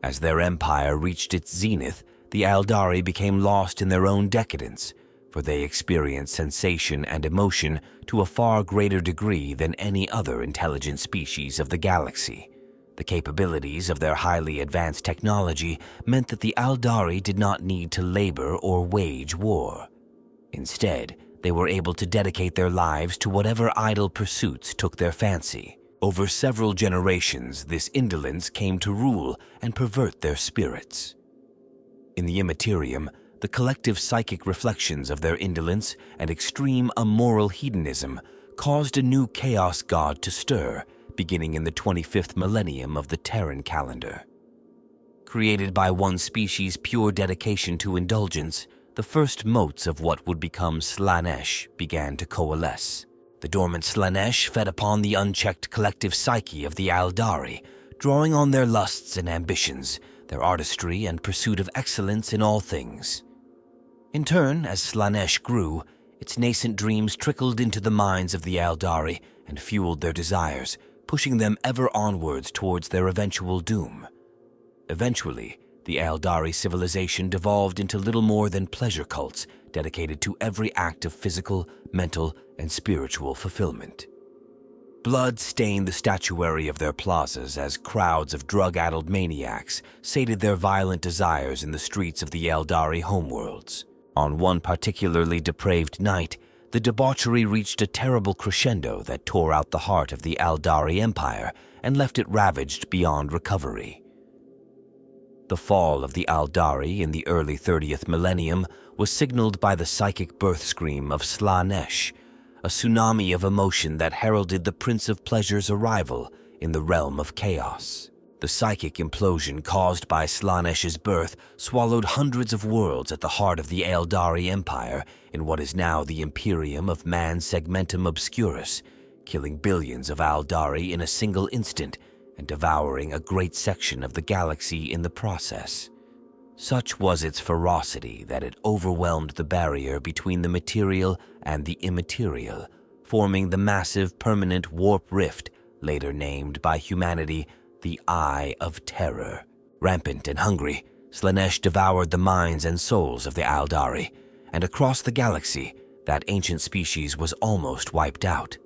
As their empire reached its zenith, the Aeldari became lost in their own decadence, for they experienced sensation and emotion to a far greater degree than any other intelligent species of the galaxy. The capabilities of their highly advanced technology meant that the Aeldari did not need to labor or wage war. Instead, they were able to dedicate their lives to whatever idle pursuits took their fancy. Over several generations, this indolence came to rule and pervert their spirits. In the Immaterium, the collective psychic reflections of their indolence and extreme immoral hedonism caused a new chaos god to stir, beginning in the 25th millennium of the Terran calendar. Created by one species' pure dedication to indulgence, the first motes of what would become Slaanesh began to coalesce. The dormant Slaanesh fed upon the unchecked collective psyche of the Aeldari, drawing on their lusts and ambitions, their artistry and pursuit of excellence in all things. In turn, as Slaanesh grew, its nascent dreams trickled into the minds of the Aeldari and fueled their desires, pushing them ever onwards towards their eventual doom. Eventually, the Aeldari civilization devolved into little more than pleasure cults dedicated to every act of physical, mental, and spiritual fulfillment. Blood stained the statuary of their plazas as crowds of drug-addled maniacs sated their violent desires in the streets of the Aeldari homeworlds. On one particularly depraved night, the debauchery reached a terrible crescendo that tore out the heart of the Aeldari Empire and left it ravaged beyond recovery. The fall of the Aeldari in the early 30th millennium was signaled by the psychic birth scream of Slaanesh, a tsunami of emotion that heralded the Prince of Pleasure's arrival in the realm of chaos. The psychic implosion caused by Slaanesh's birth swallowed hundreds of worlds at the heart of the Aeldari Empire in what is now the Imperium of Man Segmentum Obscurus, killing billions of Aeldari in a single instant and devouring a great section of the galaxy in the process. Such was its ferocity that it overwhelmed the barrier between the material and the immaterial, forming the massive permanent warp rift, later named by humanity the Eye of Terror. Rampant and hungry, Slaanesh devoured the minds and souls of the Aeldari, and across the galaxy, that ancient species was almost wiped out.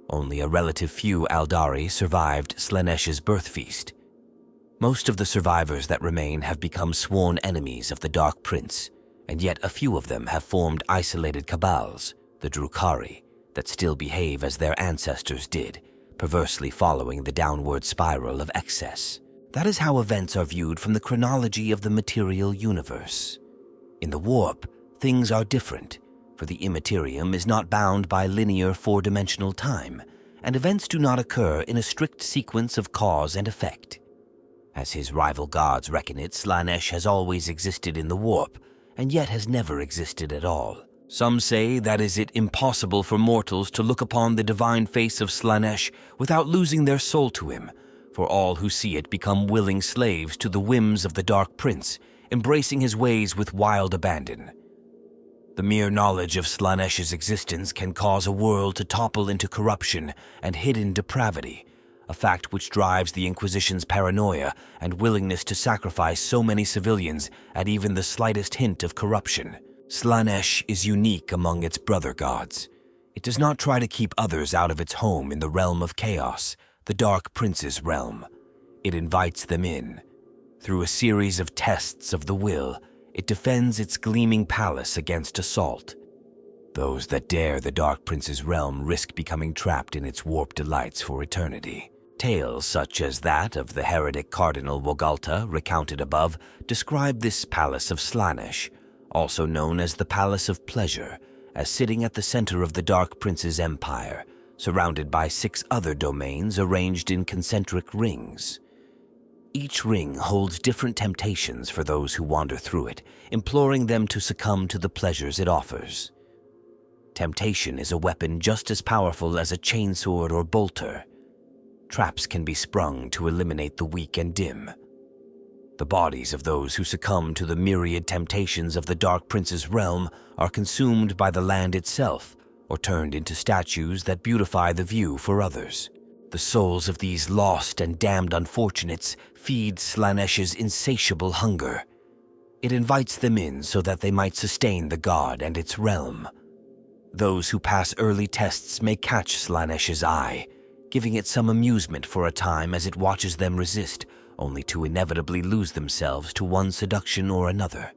Only a relative few Aeldari survived Slaanesh's birth feast. Most of the survivors that remain have become sworn enemies of the Dark Prince, and yet a few of them have formed isolated cabals, the Drukhari, that still behave as their ancestors did, perversely following the downward spiral of excess. That is how events are viewed from the chronology of the material universe. In the warp, things are different, for the Immaterium is not bound by linear four-dimensional time, and events do not occur in a strict sequence of cause and effect. As his rival gods reckon it, Slaanesh has always existed in the warp, and yet has never existed at all. Some say that is it impossible for mortals to look upon the divine face of Slaanesh without losing their soul to him, for all who see it become willing slaves to the whims of the Dark Prince, embracing his ways with wild abandon. The mere knowledge of Slaanesh's existence can cause a world to topple into corruption and hidden depravity, a fact which drives the Inquisition's paranoia and willingness to sacrifice so many civilians at even the slightest hint of corruption. Slaanesh is unique among its brother gods. It does not try to keep others out of its home in the realm of chaos, the Dark Prince's realm. It invites them in. Through a series of tests of the will, it defends its gleaming palace against assault. Those that dare the Dark Prince's realm risk becoming trapped in its warped delights for eternity. Tales such as that of the heretic Cardinal Wogalta, recounted above, describe this palace of Slaanesh, also known as the Palace of Pleasure, as sitting at the center of the Dark Prince's empire, surrounded by 6 other domains arranged in concentric rings. Each ring holds different temptations for those who wander through it, imploring them to succumb to the pleasures it offers. Temptation is a weapon just as powerful as a chainsword or bolter. traps can be sprung to eliminate the weak and dim. The bodies of those who succumb to the myriad temptations of the Dark Prince's realm are consumed by the land itself, or turned into statues that beautify the view for others. The souls of these lost and damned unfortunates feed Slaanesh's insatiable hunger. It invites them in so that they might sustain the god and its realm. Those who pass early tests may catch Slaanesh's eye, giving it some amusement for a time as it watches them resist, only to inevitably lose themselves to one seduction or another.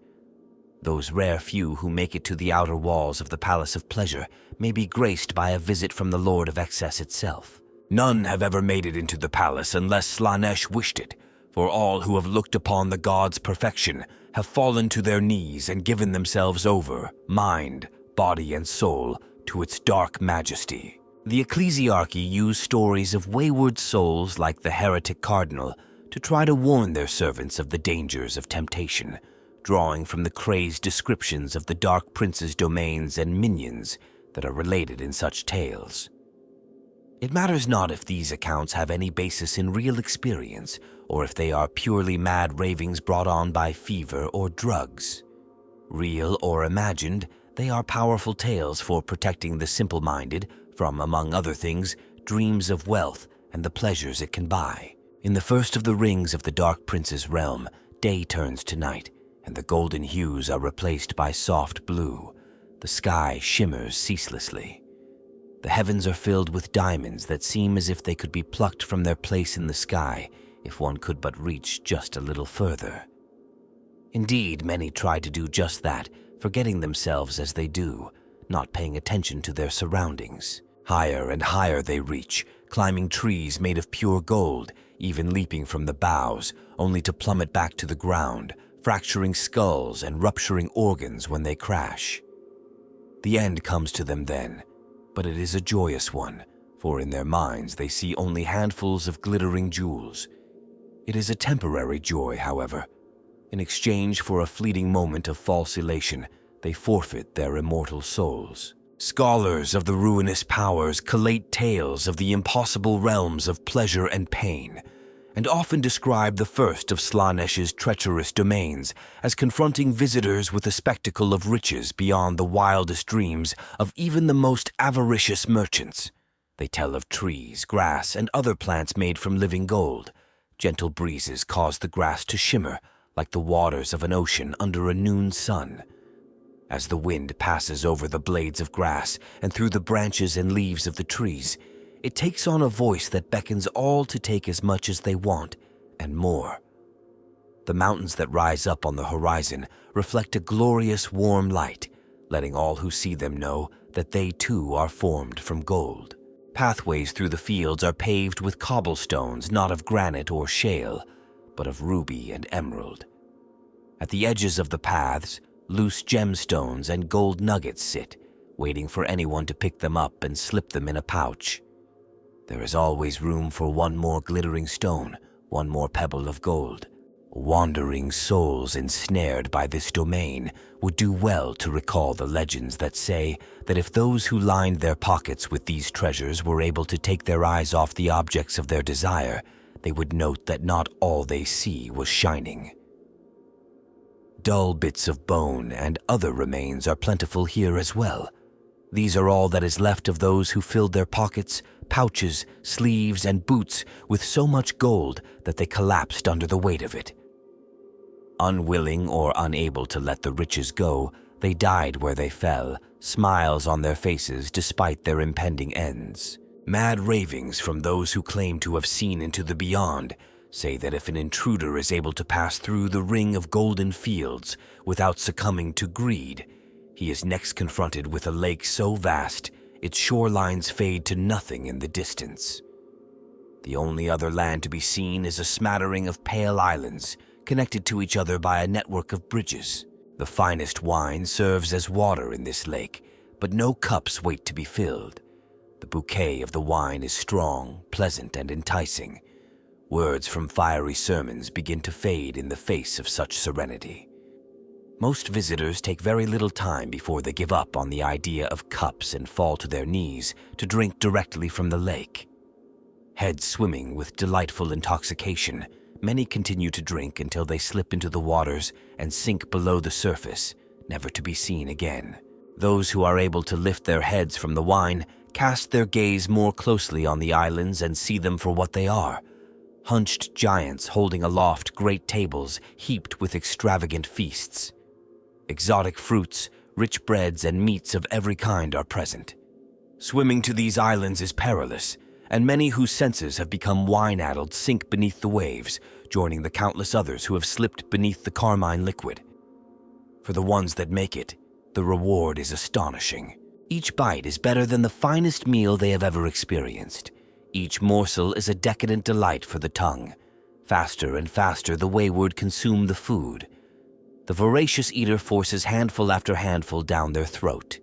Those rare few who make it to the outer walls of the Palace of Pleasure may be graced by a visit from the Lord of Excess itself. None have ever made it into the palace unless Slaanesh wished it, for all who have looked upon the god's perfection have fallen to their knees and given themselves over, mind, body, and soul, to its dark majesty. The ecclesiarchy use stories of wayward souls like the heretic cardinal to try to warn their servants of the dangers of temptation, drawing from the crazed descriptions of the Dark Prince's domains and minions that are related in such tales. It matters not if these accounts have any basis in real experience, or if they are purely mad ravings brought on by fever or drugs. Real or imagined, they are powerful tales for protecting the simple-minded from, among other things, dreams of wealth and the pleasures it can buy. In the first of the rings of the Dark Prince's realm, day turns to night, and the golden hues are replaced by soft blue. The sky shimmers ceaselessly. The heavens are filled with diamonds that seem as if they could be plucked from their place in the sky if one could but reach just a little further. Indeed, many try to do just that, forgetting themselves as they do, not paying attention to their surroundings. Higher and higher they reach, climbing trees made of pure gold, even leaping from the boughs, only to plummet back to the ground, fracturing skulls and rupturing organs when they crash. The end comes to them then, but it is a joyous one, for in their minds they see only handfuls of glittering jewels. It is a temporary joy, however. In exchange for a fleeting moment of false elation, they forfeit their immortal souls. Scholars of the ruinous powers collate tales of the impossible realms of pleasure and pain, and often describe the first of Slaanesh's treacherous domains as confronting visitors with a spectacle of riches beyond the wildest dreams of even the most avaricious merchants. They tell of trees, grass, and other plants made from living gold. Gentle breezes cause the grass to shimmer like the waters of an ocean under a noon sun. As the wind passes over the blades of grass and through the branches and leaves of the trees, it takes on a voice that beckons all to take as much as they want, and more. The mountains that rise up on the horizon reflect a glorious warm light, letting all who see them know that they too are formed from gold. Pathways through the fields are paved with cobblestones not of granite or shale, but of ruby and emerald. At the edges of the paths, loose gemstones and gold nuggets sit, waiting for anyone to pick them up and slip them in a pouch. There is always room for one more glittering stone, one more pebble of gold. Wandering souls ensnared by this domain would do well to recall the legends that say that if those who lined their pockets with these treasures were able to take their eyes off the objects of their desire, they would note that not all they see was shining. Dull bits of bone and other remains are plentiful here as well. These are all that is left of those who filled their pockets, pouches, sleeves, and boots with so much gold that they collapsed under the weight of it. Unwilling or unable to let the riches go, they died where they fell, smiles on their faces despite their impending ends. Mad ravings from those who claim to have seen into the beyond say that if an intruder is able to pass through the ring of golden fields without succumbing to greed, he is next confronted with a lake so vast its shorelines fade to nothing in the distance. The only other land to be seen is a smattering of pale islands connected to each other by a network of bridges. The finest wine serves as water in this lake, but no cups wait to be filled. The bouquet of the wine is strong, pleasant, and enticing. Words from fiery sermons begin to fade in the face of such serenity. Most visitors take very little time before they give up on the idea of cups and fall to their knees to drink directly from the lake. Heads swimming with delightful intoxication, many continue to drink until they slip into the waters and sink below the surface, never to be seen again. Those who are able to lift their heads from the wine cast their gaze more closely on the islands and see them for what they are: hunched giants holding aloft great tables heaped with extravagant feasts. Exotic fruits, rich breads, and meats of every kind are present. Swimming to these islands is perilous, and many whose senses have become wine-addled sink beneath the waves, joining the countless others who have slipped beneath the carmine liquid. For the ones that make it, the reward is astonishing. Each bite is better than the finest meal they have ever experienced. Each morsel is a decadent delight for the tongue. Faster and faster the wayward consume the food. The voracious eater forces handful after handful down their throat.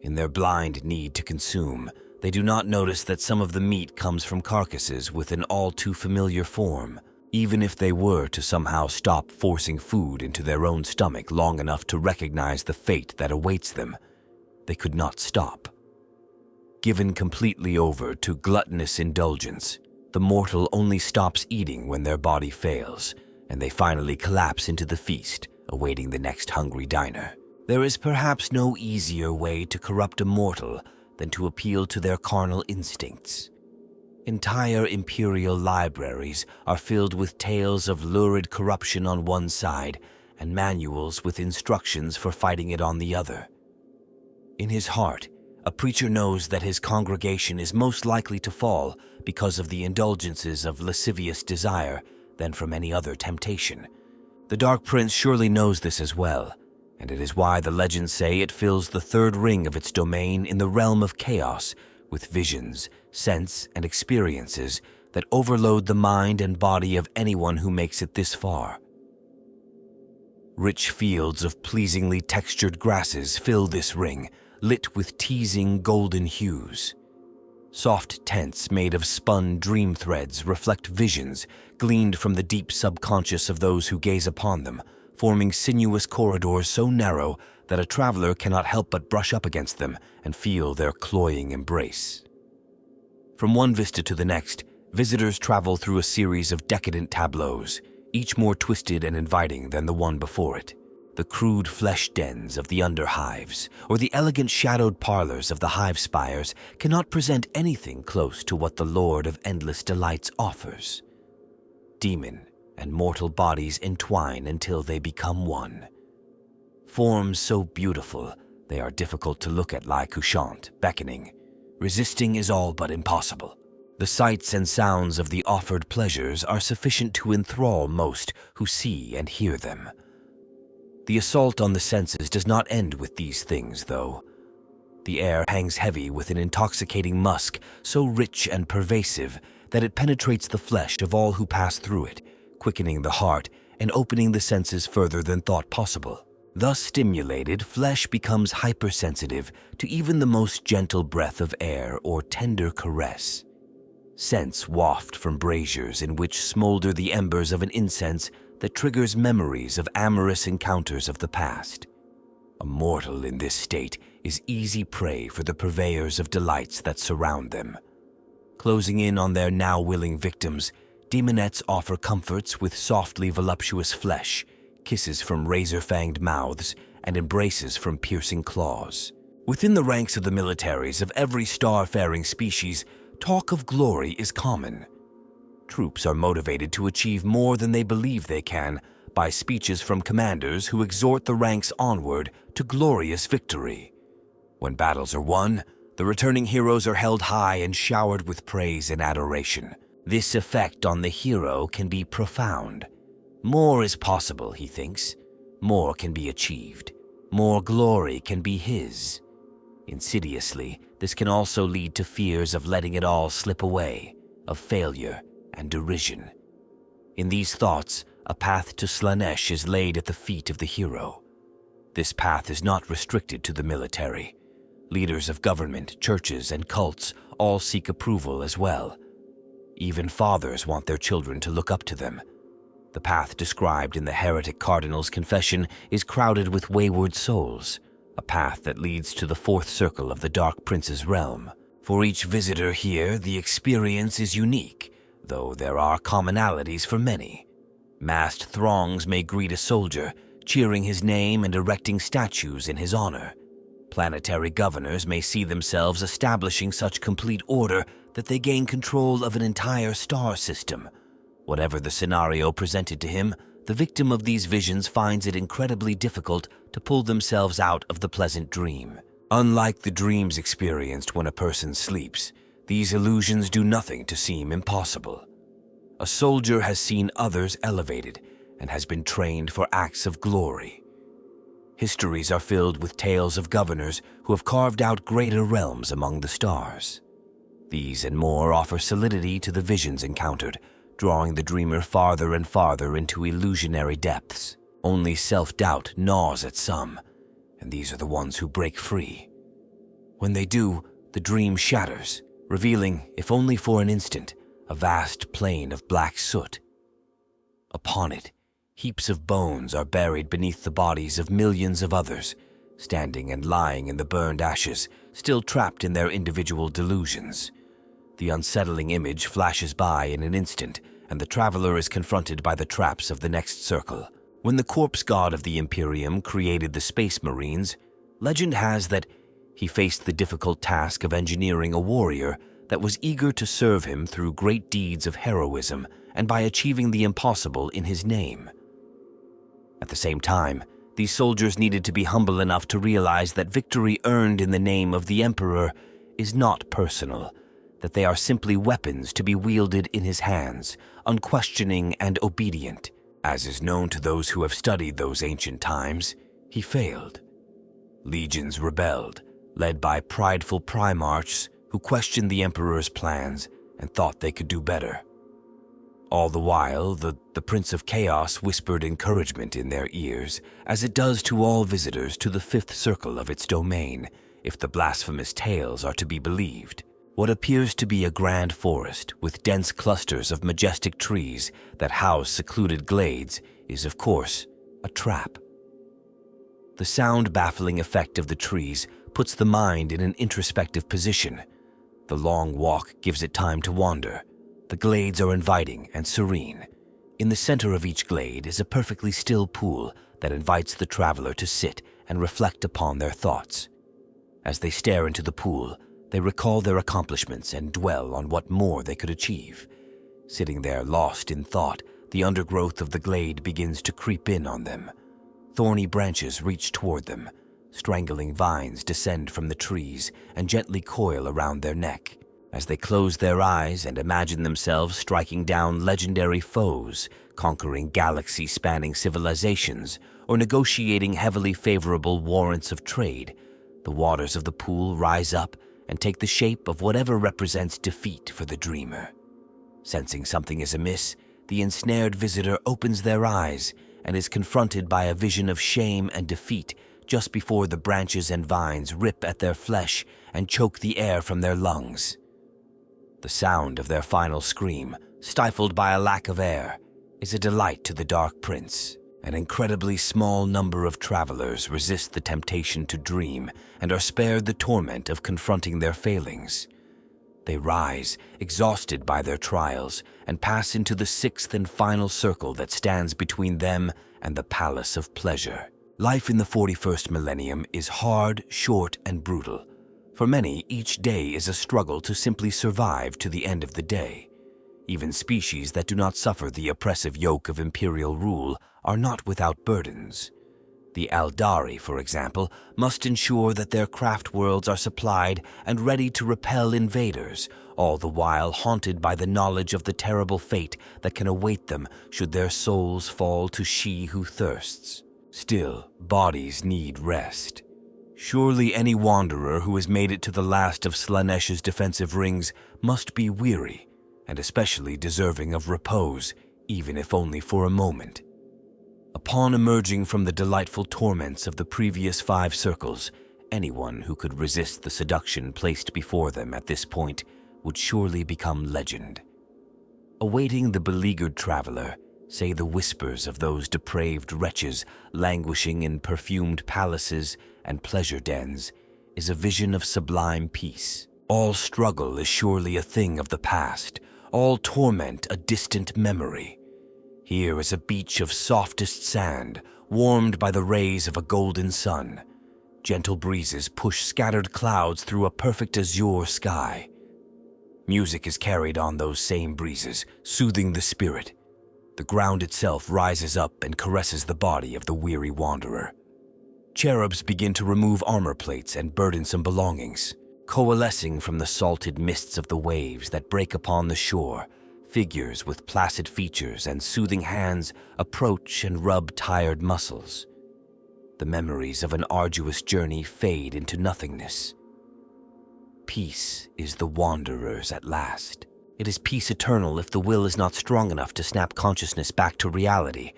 In their blind need to consume, they do not notice that some of the meat comes from carcasses with an all-too-familiar form. Even if they were to somehow stop forcing food into their own stomach long enough to recognize the fate that awaits them, they could not stop. Given completely over to gluttonous indulgence, the mortal only stops eating when their body fails, and they finally collapse into the feast, awaiting the next hungry diner. There is perhaps no easier way to corrupt a mortal than to appeal to their carnal instincts. Entire imperial libraries are filled with tales of lurid corruption on one side and manuals with instructions for fighting it on the other. In his heart, a preacher knows that his congregation is most likely to fall because of the indulgences of lascivious desire than from any other temptation. The Dark Prince surely knows this as well, and it is why the legends say it fills the third ring of its domain in the realm of chaos with visions, sense, and experiences that overload the mind and body of anyone who makes it this far. Rich fields of pleasingly textured grasses fill this ring, lit with teasing golden hues. Soft tents made of spun dream threads reflect visions gleaned from the deep subconscious of those who gaze upon them, forming sinuous corridors so narrow that a traveler cannot help but brush up against them and feel their cloying embrace. From one vista to the next, visitors travel through a series of decadent tableaus, each more twisted and inviting than the one before it. The crude flesh dens of the underhives, or the elegant shadowed parlors of the hive spires cannot present anything close to what the Lord of Endless Delights offers. Demon and mortal bodies entwine until they become one. Forms so beautiful, they are difficult to look at lie couchant, beckoning. Resisting is all but impossible. The sights and sounds of the offered pleasures are sufficient to enthrall most who see and hear them. The assault on the senses does not end with these things, though. The air hangs heavy with an intoxicating musk so rich and pervasive that it penetrates the flesh of all who pass through it, quickening the heart and opening the senses further than thought possible. Thus stimulated, flesh becomes hypersensitive to even the most gentle breath of air or tender caress. Scents waft from braziers in which smolder the embers of an incense that triggers memories of amorous encounters of the past. A mortal in this state is easy prey for the purveyors of delights that surround them. Closing in on their now willing victims, demonettes offer comforts with softly voluptuous flesh, kisses from razor-fanged mouths, and embraces from piercing claws. Within the ranks of the militaries of every star-faring species, talk of glory is common. Troops are motivated to achieve more than they believe they can by speeches from commanders who exhort the ranks onward to glorious victory. When battles are won, the returning heroes are held high and showered with praise and adoration. This effect on the hero can be profound. More is possible, he thinks. More can be achieved. More glory can be his. Insidiously, this can also lead to fears of letting it all slip away, of failure and derision. In these thoughts, a path to Slaanesh is laid at the feet of the hero. This path is not restricted to the military. Leaders of government, churches, and cults all seek approval as well. Even fathers want their children to look up to them. The path described in the heretic cardinal's confession is crowded with wayward souls, a path that leads to the fourth circle of the Dark Prince's realm. For each visitor here, the experience is unique, though there are commonalities for many. Massed throngs may greet a soldier, cheering his name and erecting statues in his honor. Planetary governors may see themselves establishing such complete order that they gain control of an entire star system. Whatever the scenario presented to him, the victim of these visions finds it incredibly difficult to pull themselves out of the pleasant dream. Unlike the dreams experienced when a person sleeps, these illusions do nothing to seem impossible. A soldier has seen others elevated and has been trained for acts of glory. Histories are filled with tales of governors who have carved out greater realms among the stars. These and more offer solidity to the visions encountered, drawing the dreamer farther and farther into illusionary depths. Only self-doubt gnaws at some, and these are the ones who break free. When they do, the dream shatters, revealing, if only for an instant, a vast plain of black soot. Upon it, heaps of bones are buried beneath the bodies of millions of others, standing and lying in the burned ashes, still trapped in their individual delusions. The unsettling image flashes by in an instant, and the traveler is confronted by the traps of the next circle. When the corpse god of the Imperium created the Space Marines, legend has that he faced the difficult task of engineering a warrior that was eager to serve him through great deeds of heroism and by achieving the impossible in his name. At the same time, these soldiers needed to be humble enough to realize that victory earned in the name of the Emperor is not personal, that they are simply weapons to be wielded in his hands, unquestioning and obedient. As is known to those who have studied those ancient times, he failed. Legions rebelled, led by prideful primarchs who questioned the Emperor's plans and thought they could do better. All the while, the Prince of Chaos whispered encouragement in their ears, as it does to all visitors to the fifth circle of its domain, if the blasphemous tales are to be believed. What appears to be a grand forest with dense clusters of majestic trees that house secluded glades is, of course, a trap. The sound-baffling effect of the trees puts the mind in an introspective position. The long walk gives it time to wander. The glades are inviting and serene. In the center of each glade is a perfectly still pool that invites the traveler to sit and reflect upon their thoughts. As they stare into the pool, they recall their accomplishments and dwell on what more they could achieve. Sitting there lost in thought, the undergrowth of the glade begins to creep in on them. Thorny branches reach toward them. Strangling vines descend from the trees and gently coil around their neck. As they close their eyes and imagine themselves striking down legendary foes, conquering galaxy-spanning civilizations, or negotiating heavily favorable warrants of trade, the waters of the pool rise up and take the shape of whatever represents defeat for the dreamer. Sensing something is amiss, the ensnared visitor opens their eyes and is confronted by a vision of shame and defeat just before the branches and vines rip at their flesh and choke the air from their lungs. The sound of their final scream, stifled by a lack of air, is a delight to the Dark Prince. An incredibly small number of travelers resist the temptation to dream and are spared the torment of confronting their failings. They rise, exhausted by their trials, and pass into the sixth and final circle that stands between them and the Palace of Pleasure. Life in the 41st millennium is hard, short, and brutal. For many, each day is a struggle to simply survive to the end of the day. Even species that do not suffer the oppressive yoke of imperial rule are not without burdens. The Aldari, for example, must ensure that their craft worlds are supplied and ready to repel invaders, all the while haunted by the knowledge of the terrible fate that can await them should their souls fall to she who thirsts. Still, bodies need rest. Surely any wanderer who has made it to the last of Slaaneish's defensive rings must be weary, and especially deserving of repose, even if only for a moment. Upon emerging from the delightful torments of the previous 5 circles, anyone who could resist the seduction placed before them at this point would surely become legend. Awaiting the beleaguered traveler, say the whispers of those depraved wretches languishing in perfumed palaces and pleasure dens, is a vision of sublime peace. All struggle is surely a thing of the past, all torment a distant memory. Here is a beach of softest sand, warmed by the rays of a golden sun. Gentle breezes push scattered clouds through a perfect azure sky. Music is carried on those same breezes, soothing the spirit. The ground itself rises up and caresses the body of the weary wanderer. Cherubs begin to remove armor plates and burdensome belongings. Coalescing from the salted mists of the waves that break upon the shore, figures with placid features and soothing hands approach and rub tired muscles. The memories of an arduous journey fade into nothingness. Peace is the wanderer's at last. It is peace eternal if the will is not strong enough to snap consciousness back to reality.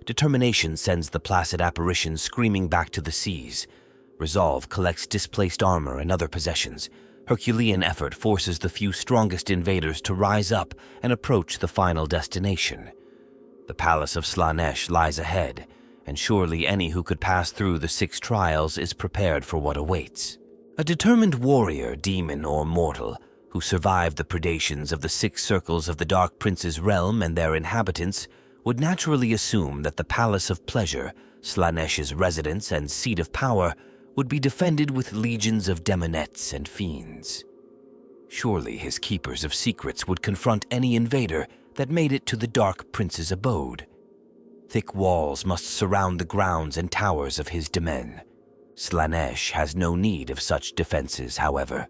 Determination sends the placid apparition screaming back to the seas. Resolve collects displaced armor and other possessions. Herculean effort forces the few strongest invaders to rise up and approach the final destination. The palace of Slaanesh lies ahead, and surely any who could pass through the 6 trials is prepared for what awaits. A determined warrior, demon or mortal, who survived the predations of the 6 circles of the Dark Prince's realm and their inhabitants, would naturally assume that the Palace of Pleasure, Slaanesh's residence and seat of power, would be defended with legions of demonettes and fiends. Surely his keepers of secrets would confront any invader that made it to the Dark Prince's abode. Thick walls must surround the grounds and towers of his domain. Slaanesh has no need of such defenses, however.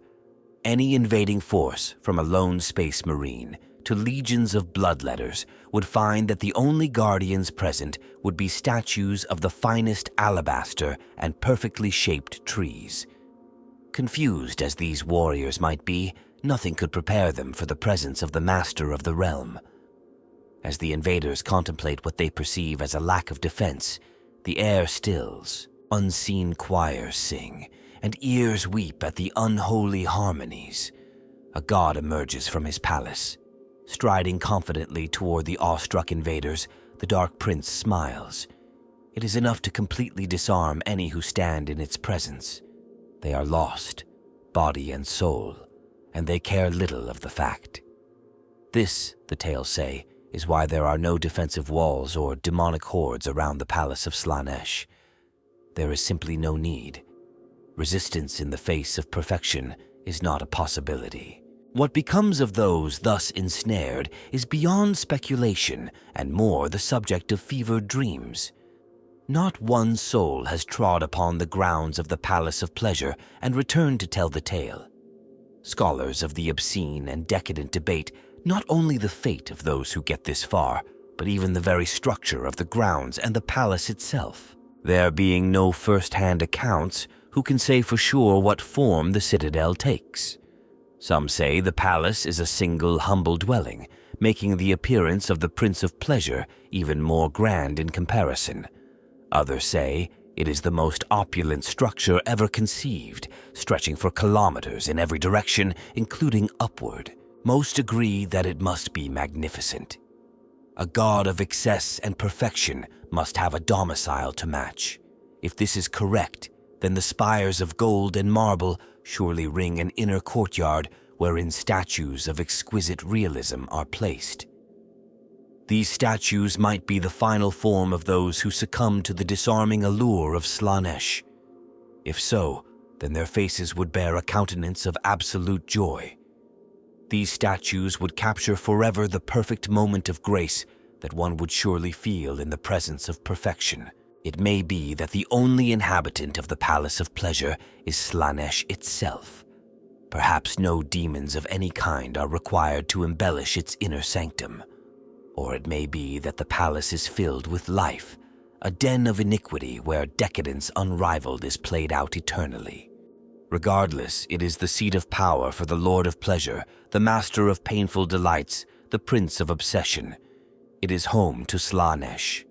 Any invading force, from a lone space marine to legions of bloodletters, would find that the only guardians present would be statues of the finest alabaster and perfectly shaped trees. Confused as these warriors might be, nothing could prepare them for the presence of the master of the realm. As the invaders contemplate what they perceive as a lack of defense, the air stills, unseen choirs sing, and ears weep at the unholy harmonies. A god emerges from his palace. Striding confidently toward the awestruck invaders, the Dark Prince smiles. It is enough to completely disarm any who stand in its presence. They are lost, body and soul, and they care little of the fact. This, the tales say, is why there are no defensive walls or demonic hordes around the palace of Slaanesh. There is simply no need. Resistance in the face of perfection is not a possibility. What becomes of those thus ensnared is beyond speculation and more the subject of fevered dreams. Not one soul has trod upon the grounds of the Palace of Pleasure and returned to tell the tale. Scholars of the obscene and decadent debate not only the fate of those who get this far, but even the very structure of the grounds and the palace itself. There being no first-hand accounts, who can say for sure what form the Citadel takes? Some say the palace is a single humble dwelling, making the appearance of the Prince of Pleasure even more grand in comparison. Others say it is the most opulent structure ever conceived, stretching for kilometers in every direction, including upward. Most agree that it must be magnificent. A god of excess and perfection must have a domicile to match. If this is correct, then the spires of gold and marble surely ring an inner courtyard wherein statues of exquisite realism are placed. These statues might be the final form of those who succumb to the disarming allure of Slaanesh. If so, then their faces would bear a countenance of absolute joy. These statues would capture forever the perfect moment of grace that one would surely feel in the presence of perfection. It may be that the only inhabitant of the Palace of Pleasure is Slaanesh itself. Perhaps no demons of any kind are required to embellish its inner sanctum. Or it may be that the palace is filled with life, a den of iniquity where decadence unrivaled is played out eternally. Regardless, it is the seat of power for the Lord of Pleasure, the Master of Painful Delights, the Prince of Obsession. It is home to Slaanesh.